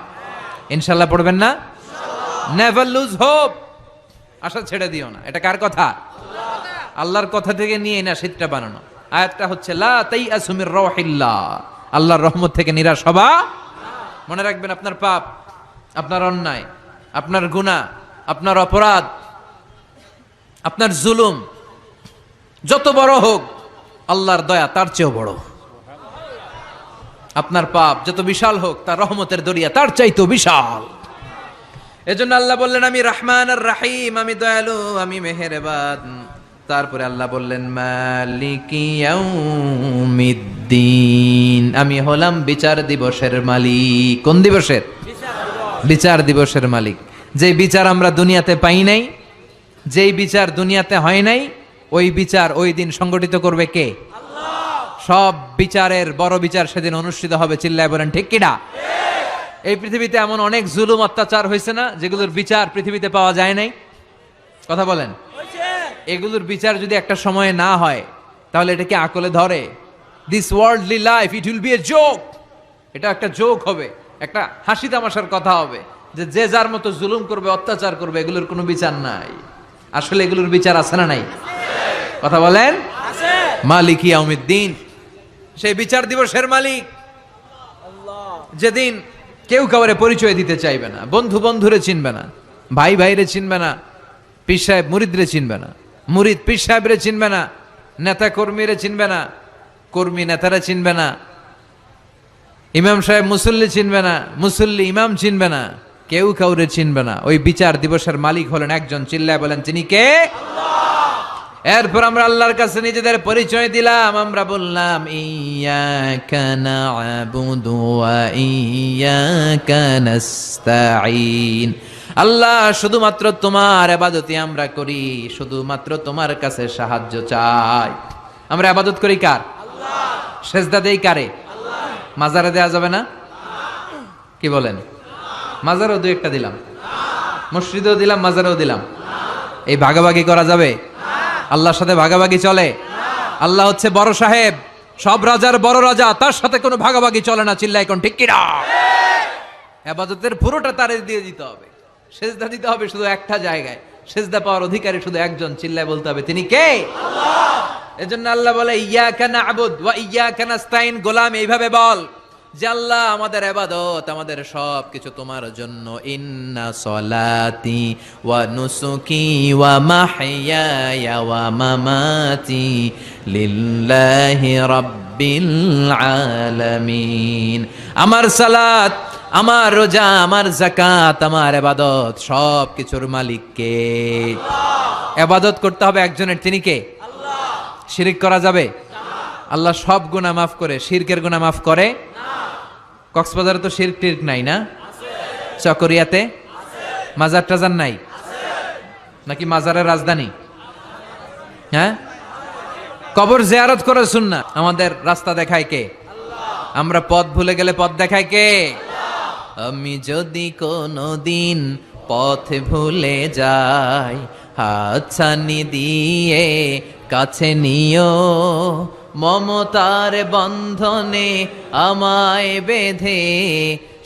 ইনশাআল্লাহ পড়বেন না? নেভার লুজ হোপ, আশা ছেড়ে দিও না। এটা কার কথা? আল্লাহর কথা থেকে নিয়ে না শীতটা বানানো। আয়াতটা হচ্ছে লা তাইয়াসু মির রাউহিল্লাহ, আল্লাহর রহমত থেকে নিরাশ হবা। মনে রাখবেন, আপনার পাপ, আপনার অন্যায়, আপনার গুনাহ, আপনার অপরাধ, আপনার জুলুম যত বড় হোক, আল্লাহর দয়া তার চেয়েও বড়। আপনার পাপ যত বিশাল হোক, তার রহমতের দরিয়া তার চাইতেও বিশাল। এজন্য আল্লাহ বললেন, আমি রহমান আর রাহিম, আমি দয়ালু, আমি মেহেরবান। তারপরে আল্লাহ বললেন, মালিকি ইয়াউমিদ্দিন, আমি হলাম বিচার দিবসের মালিক। কোন দিবসের? বিচার দিবসের মালিক। যে বিচার আমরা দুনিয়াতে পাই নাই, যেই বিচার দুনিয়াতে হয় নাই, ওই বিচার ওই দিন সংগঠিত করবে কে? সব বিচারের বড় বিচার সেদিন অনুষ্ঠিত হবে। চিল্লায় বলেন ঠিক কিনা? এই পৃথিবীতে এমন অনেক জুলুম অত্যাচার হয়েছে না, যেগুলোর বিচার পৃথিবীতে পাওয়া যায় নাই? কথা বলেন। এগুলোর বিচার যদি একটা সময়ে না হয়, তাহলে এটা কি আকলে ধরে? This worldly life, it will B a joke. এটা একটা জোক হবে, একটা হাসি তামাশার কথা হবে, যে যে যার মতো জুলুম করবে, অত্যাচার করবে, এগুলোর কোনো বিচার নাই। আসলে এগুলোর বিচার আছে না নাই? কথা বলেন। মালিক ইয়াউমিদ্দিন, সেই বিচার দিবসের মালিক, যেদিন কেউ কাউরে পরিচয় দিতে চাইবে না, বন্ধু বন্ধুরে চিনবে না, ভাই ভাইরে চিনবে না, পীর সাহেব মুরিদরে চিনবে না, মুরিদ পীর সাহেবরে চিনবে না, নেতা কর্মীরে চিনবে না, কর্মী নেতারা চিনবে না, ইমাম সাহেব মুসল্লি চিনবে না, মুসল্লি ইমাম চিনবে না, কেউ কাউরে চিনবে না। ওই বিচার দিবসের মালিক হলেন একজন। চিল্লায় বলেন, তিনি কে? এরপর আমরা আল্লাহর কাছে নিজেদের পরিচয় দিলাম। আমরা বললাম, ইয়্যাকা না'বুদু ওয়া ইয়্যাকা নাস্তাঈন। আল্লাহ, শুধুমাত্র তোমার ইবাদতই আমরা করি, শুধুমাত্র তোমার কাছে সাহায্য চাই। আমরা ইবাদত করি কার? আল্লাহ। সেজদা দেই কারে? আল্লাহ। মাজারে দেয়া যাবে না? কি বলেন? মাজারও দুই একটা দিলাম, মসজিদেও দিলাম, মাজারেও দিলাম, এই ভাগাভাগি করা যাবে? আল্লাহর সাথে ভাগাভাগি চলে? আল্লাহ হচ্ছে বড় সাহেব, সব রাজার বড় রাজা, তার সাথে কোনো ভাগাভাগি চলে না। চিল্লায় কোন ঠিক কিনা? ইবাদতের পুরোটা তারে দিয়ে দিতে হবে। সেজদা দিতে হবে শুধু একটা জায়গায়, সেজদা পাওয়ার অধিকারী শুধু একজন। চিল্লায় বলতে হবে, তিনি কে? আল্লাহ। এজন্য আল্লাহ বলে, ইয়্যাকা না'বুদ ওয়া ইয়্যাকা নাস্তাঈন। গোলাম, এইভাবে বল যে আল্লাহ, আমাদের ইবাদত, আমাদের সব কিছু তোমার জন্য। ইন্না সলাতি ওয়া নুসুকি ওয়া মাহইয়ায়া ওয়া মামাতি লিল্লাহি রাব্বিল আলামিন। আমার সালাত, আমার রোজা, আমার যাকাত, আমার ইবাদত, সব কিছুর মালিক কে? আল্লাহ। ইবাদত করতে হবে একজনের, তিনি কে? আল্লাহ। শিরক করা যাবে? না। আল্লাহ সব গুনাহ মাফ করে, শিরকের গুনাহ মাফ করে না। কক্সবাজারে তো শিরক টিরক নাই না? আছে। চকরিয়াতে আছে। মাজার টাজার নাই? আছে। নাকি মাজারের রাজধানী? হ্যাঁ, কবর জিয়ারত করে সুন্নাহ। আমাদের রাস্তা দেখায় কে? আল্লাহ। আমরা পথ ভুলে গেলে পথ দেখায় কে? আল্লাহ। আমি যদি কোনদিন পথ ভুলে যাই, হাত ছানি দিয়ে কাছে নিও, মমতার বন্ধনে আমায় বেঁধে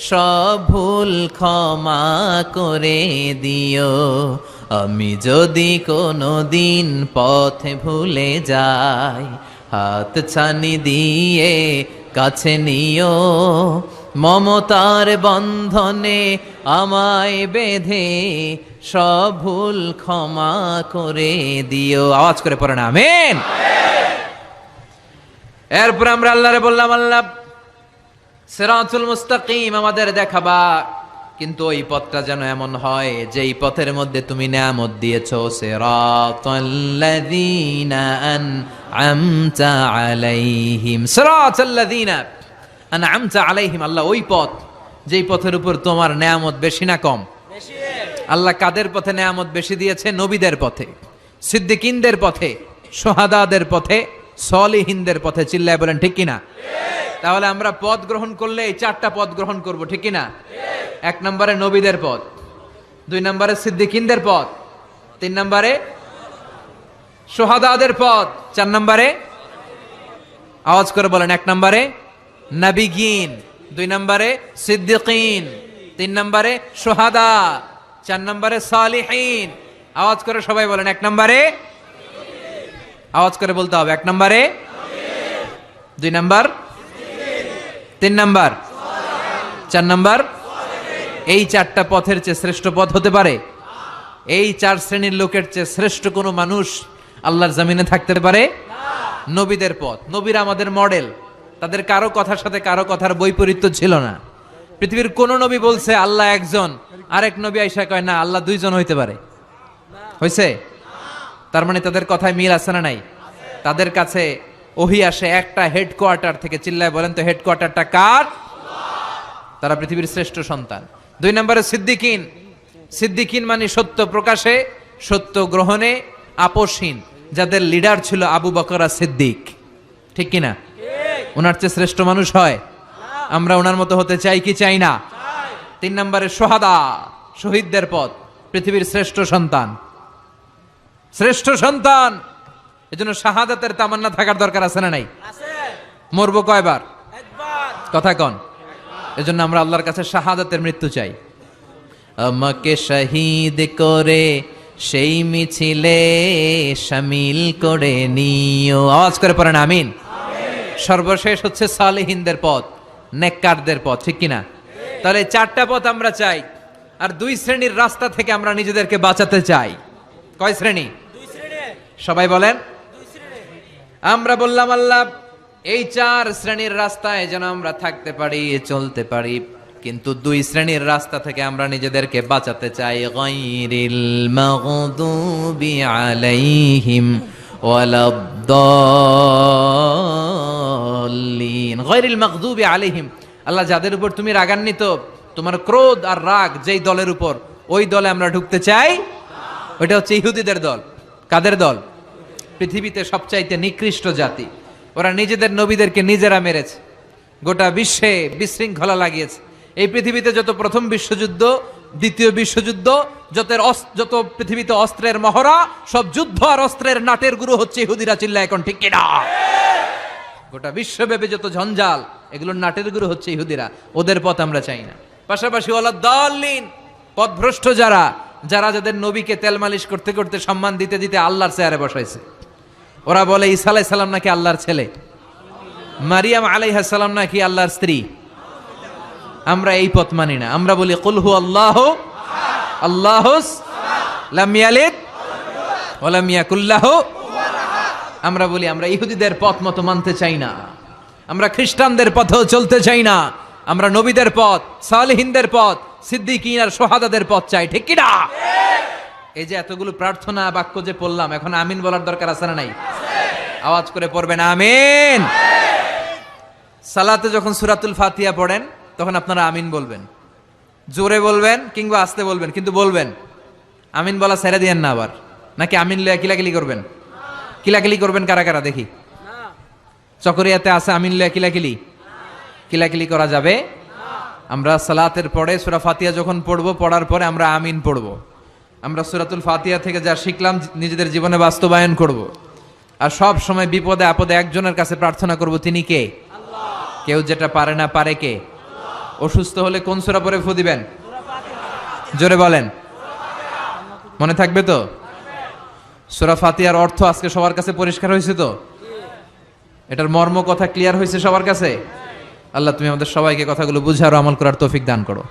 সব ভুল ক্ষমা করে দিও। আমি যদি কোনদিন পথ ভুলে যাই, হাত ছানি দিয়ে কাছে নিও, মমতার বন্ধনে আমায় বেঁধে সব ভুল ক্ষমা করে দিও। আওয়াজ করে পড়েন আমিন। এরপর আমরা আল্লাহরে বললাম, আল্লাহ সিরাতুল মুস্তাকিম আমাদের দেখাবা, কিন্তু ওই পথটা যেন এমন হয় যেই পথের মধ্যে তুমি নিয়ামত দিয়েছো। সিরাতাল্লাযীনা আন'আমতা আলাইহিম, সিরাতাল্লাযীনা আন'আমতা আলাইহিম, আল্লাহ ওই পথ যেই পথের উপর তোমার নিয়ামত বেশি না কম? বেশি। আল্লাহ কাদের পথে নিয়ামত বেশি দিয়েছে? নবীদের পথে, সিদ্দিকিনদের পথে, শুহাদাদের পথে, সলিহিনদের পথে। চিল্লায় বলেন ঠিক কিনা? তাহলে আমরা পথ গ্রহণ করলে এই চারটা পথ গ্রহণ করব, ঠিক কিনা? এক নম্বরে নবীদের পথ, দুই নম্বরে সিদ্দিকিনদের পথ, তিন নম্বরে শুহাদাদের পথ, চার নম্বরে আওয়াজ করে বলেন, এক নম্বরে নবীগিন, দুই নম্বরে সিদ্দিকিন, তিন নম্বরে শুহাদা, চার নম্বরে সালিহিন। আওয়াজ করে সবাই বলেন, এক নম্বরে, আওয়াজ করে বলতে হবে, এক নম্বরে, দুই নম্বর, তিন নম্বর, চার নম্বর। এই চারটা পথের চেয়ে শ্রেষ্ঠ পথ হতে পারে? এই চার শ্রেণীর লোকের চেয়ে শ্রেষ্ঠ কোনো মানুষ আল্লাহর জমিনে থাকতে পারে? নবীদের পথ। নবীরা আমাদের মডেল, তাদের কারো কথার সাথে কারো কথার বৈপরীত্য ছিল না। পৃথিবীর কোন নবী বলছে আল্লাহ একজন, আরেক নবী আইসা কয় না আল্লাহ দুইজন হইতে পারে? হইছে? তার মানে তাদের কথায় মিল আছে না নাই? তাদের কাছে ওহী আসে একটা হেডকোয়ার্টার থেকে। চিল্লায় বলেন তো হেডকোয়ার্টারটা কার? তারা পৃথিবীর শ্রেষ্ঠ সন্তান। দুই নম্বরে সিদ্দিকিন। সিদ্দিকিন মানে সত্য প্রকাশে, সত্য গ্রহণে আপোষহীন, যাদের লিডার ছিল আবু বকর সিদ্দিক, ঠিক কিনা? ওনার চেয়ে শ্রেষ্ঠ মানুষ হয়? আমরা ওনার মতো হতে চাই কি চাই না? তিন নম্বরে শুহাদা, শহীদদের পথ, পৃথিবীর শ্রেষ্ঠ সন্তান, শ্রেষ্ঠ সন্তান। এজন্য শাহাদাতের তামান্না থাকার দরকার আছে না নাই? মরবো কয়বার? কথা কন। এজন্য আমরা আল্লাহর কাছে শাহাদাতের মৃত্যু চাই। আমাকে শহীদ করে সেই মিছিলে শামিল করে নিও। আওয়াজ করে পড়েন আমিন। সর্বশেষ হচ্ছে সালেহিনদের পথ, নেককারদের পথ, ঠিক কিনা? তাহলে চারটা পথ আমরা চাই, আর দুই শ্রেণীর রাস্তা থেকে আমরা নিজেদেরকে বাঁচাতে চাই। কয় শ্রেণী? সবাই বলেন। আমরা বললাম আল্লাহ এই চার শ্রেণীর রাস্তায় যেন আমরা থাকতে পারি, চলতে পারি, কিন্তু দুই শ্রেণীর রাস্তা থেকে আমরা নিজেদেরকে বাঁচাতে চাই। গায়রিল মাগদুবি আলাইহিম ওয়ালাদ-দাল্লিন। গায়রিল মাগদুবি আলাইহিম, আল্লাহ যাদের উপর তুমি রাগান্বিত, তোমার ক্রোধ আর রাগ যেই দলের উপর, ওই দলে আমরা ঢুকতে চাই। ওইটা হচ্ছে ইহুদিদের দল। কাদের দল? পৃথিবীতে সবচাইতে নিকৃষ্ট জাতি। ওরা নিজেদের নবীদেরকে নিজেরা মেরেছে, গোটা বিশ্বে বিশৃঙ্খলা লাগিয়েছে। এই পৃথিবীতে যত প্রথম বিশ্বযুদ্ধ, দ্বিতীয় বিশ্বযুদ্ধ, যত পৃথিবীতে অস্ত্রের মহড়া, সব যুদ্ধ আর অস্ত্রের নাটের গুরু হচ্ছে ইহুদিরা। চিল্লা এখন ঠিক কিনা? গোটা বিশ্বব্যাপী যত ঝঞ্ঝাল, এগুলোর নাটের গুরু হচ্ছে ইহুদিরা। ওদের পথ আমরা চাই না। পাশাপাশি ওয়ালাদ-দাল্লিন, পথভ্রষ্ট যারা, যাদের নবীকে তেল মালিশ করতে করতে সম্মান দিতে দিতে আল্লাহর চেয়ারে বসাইছে। ওরা বলে ঈসা আলাইহিস সালাম নাকি আল্লাহর ছেলে, মারিয়াম আলাইহিস সালাম নাকি আল্লাহর স্ত্রী। আমরা এই পথ মানি না। আমরা বলি কুল হু আল্লাহু আল্লাহুস লাম ইয়ালিদ ওয়া লাম ইয়াকুল লাহু। আমরা বলি আমরা ইহুদিদের পথ মতো মানতে চাই না, আমরা খ্রিস্টানদের পথেও চলতে চাই না, আমরা নবীদের পথ, সালেহিনদের পথ, সিদ্দিকিন আর শুহাদাদের পথ চাই, ঠিক কি না? এই যে এতগুলো প্রার্থনা বাক্য যে পড়লাম, এখন আমিন বলার দরকার আছে না নাই? আওয়াজ করে পড়বেন আমিন। সালাতে যখন সূরাতুল ফাতিহা পড়েন তখন আপনারা আমিন বলবেন, জোরে বলবেন কিংবা আস্তে বলবেন, কিন্তু বলবেন। আমিন বলা ছেড়ে দিয়েন না আবার, নাকি আমিন লইয়া কিলাকিলি করবেন? কিলাকিলি করবেন কারা কারা দেখি? চকরিয়াতে আছে আমিন লইয়া কিলাকিলি? কিলাকিলি করা যাবে? আমরা সালাতের পরে সূরা ফাতিহা যখন পড়বো, পড়ার পরে আমরা আমিন পড়বো। আমরা সূরাতুল ফাতিহা থেকে যা শিখলাম নিজেদের জীবনে বাস্তবায়ন করব। আর সব সময় বিপদে আপদে একজনের কাছে প্রার্থনা করব, তিনি কে? আল্লাহ। কেউ যেটা পারে না, পারে কে? আল্লাহ। অসুস্থ হলে কোন সূরা পড়ে ফু দিবেন? জোরে বলেন, মনে থাকবে তো? সূরা ফাতিহার অর্থ আজকে সবার কাছে পরিষ্কার হয়েছে তো? এটার মর্ম কথা ক্লিয়ার হয়েছে সবার কাছে? আল্লাহ তুমি আমাদের সবাইকে কথাগুলো বুঝার ও আমল করার তৌফিক দান করো।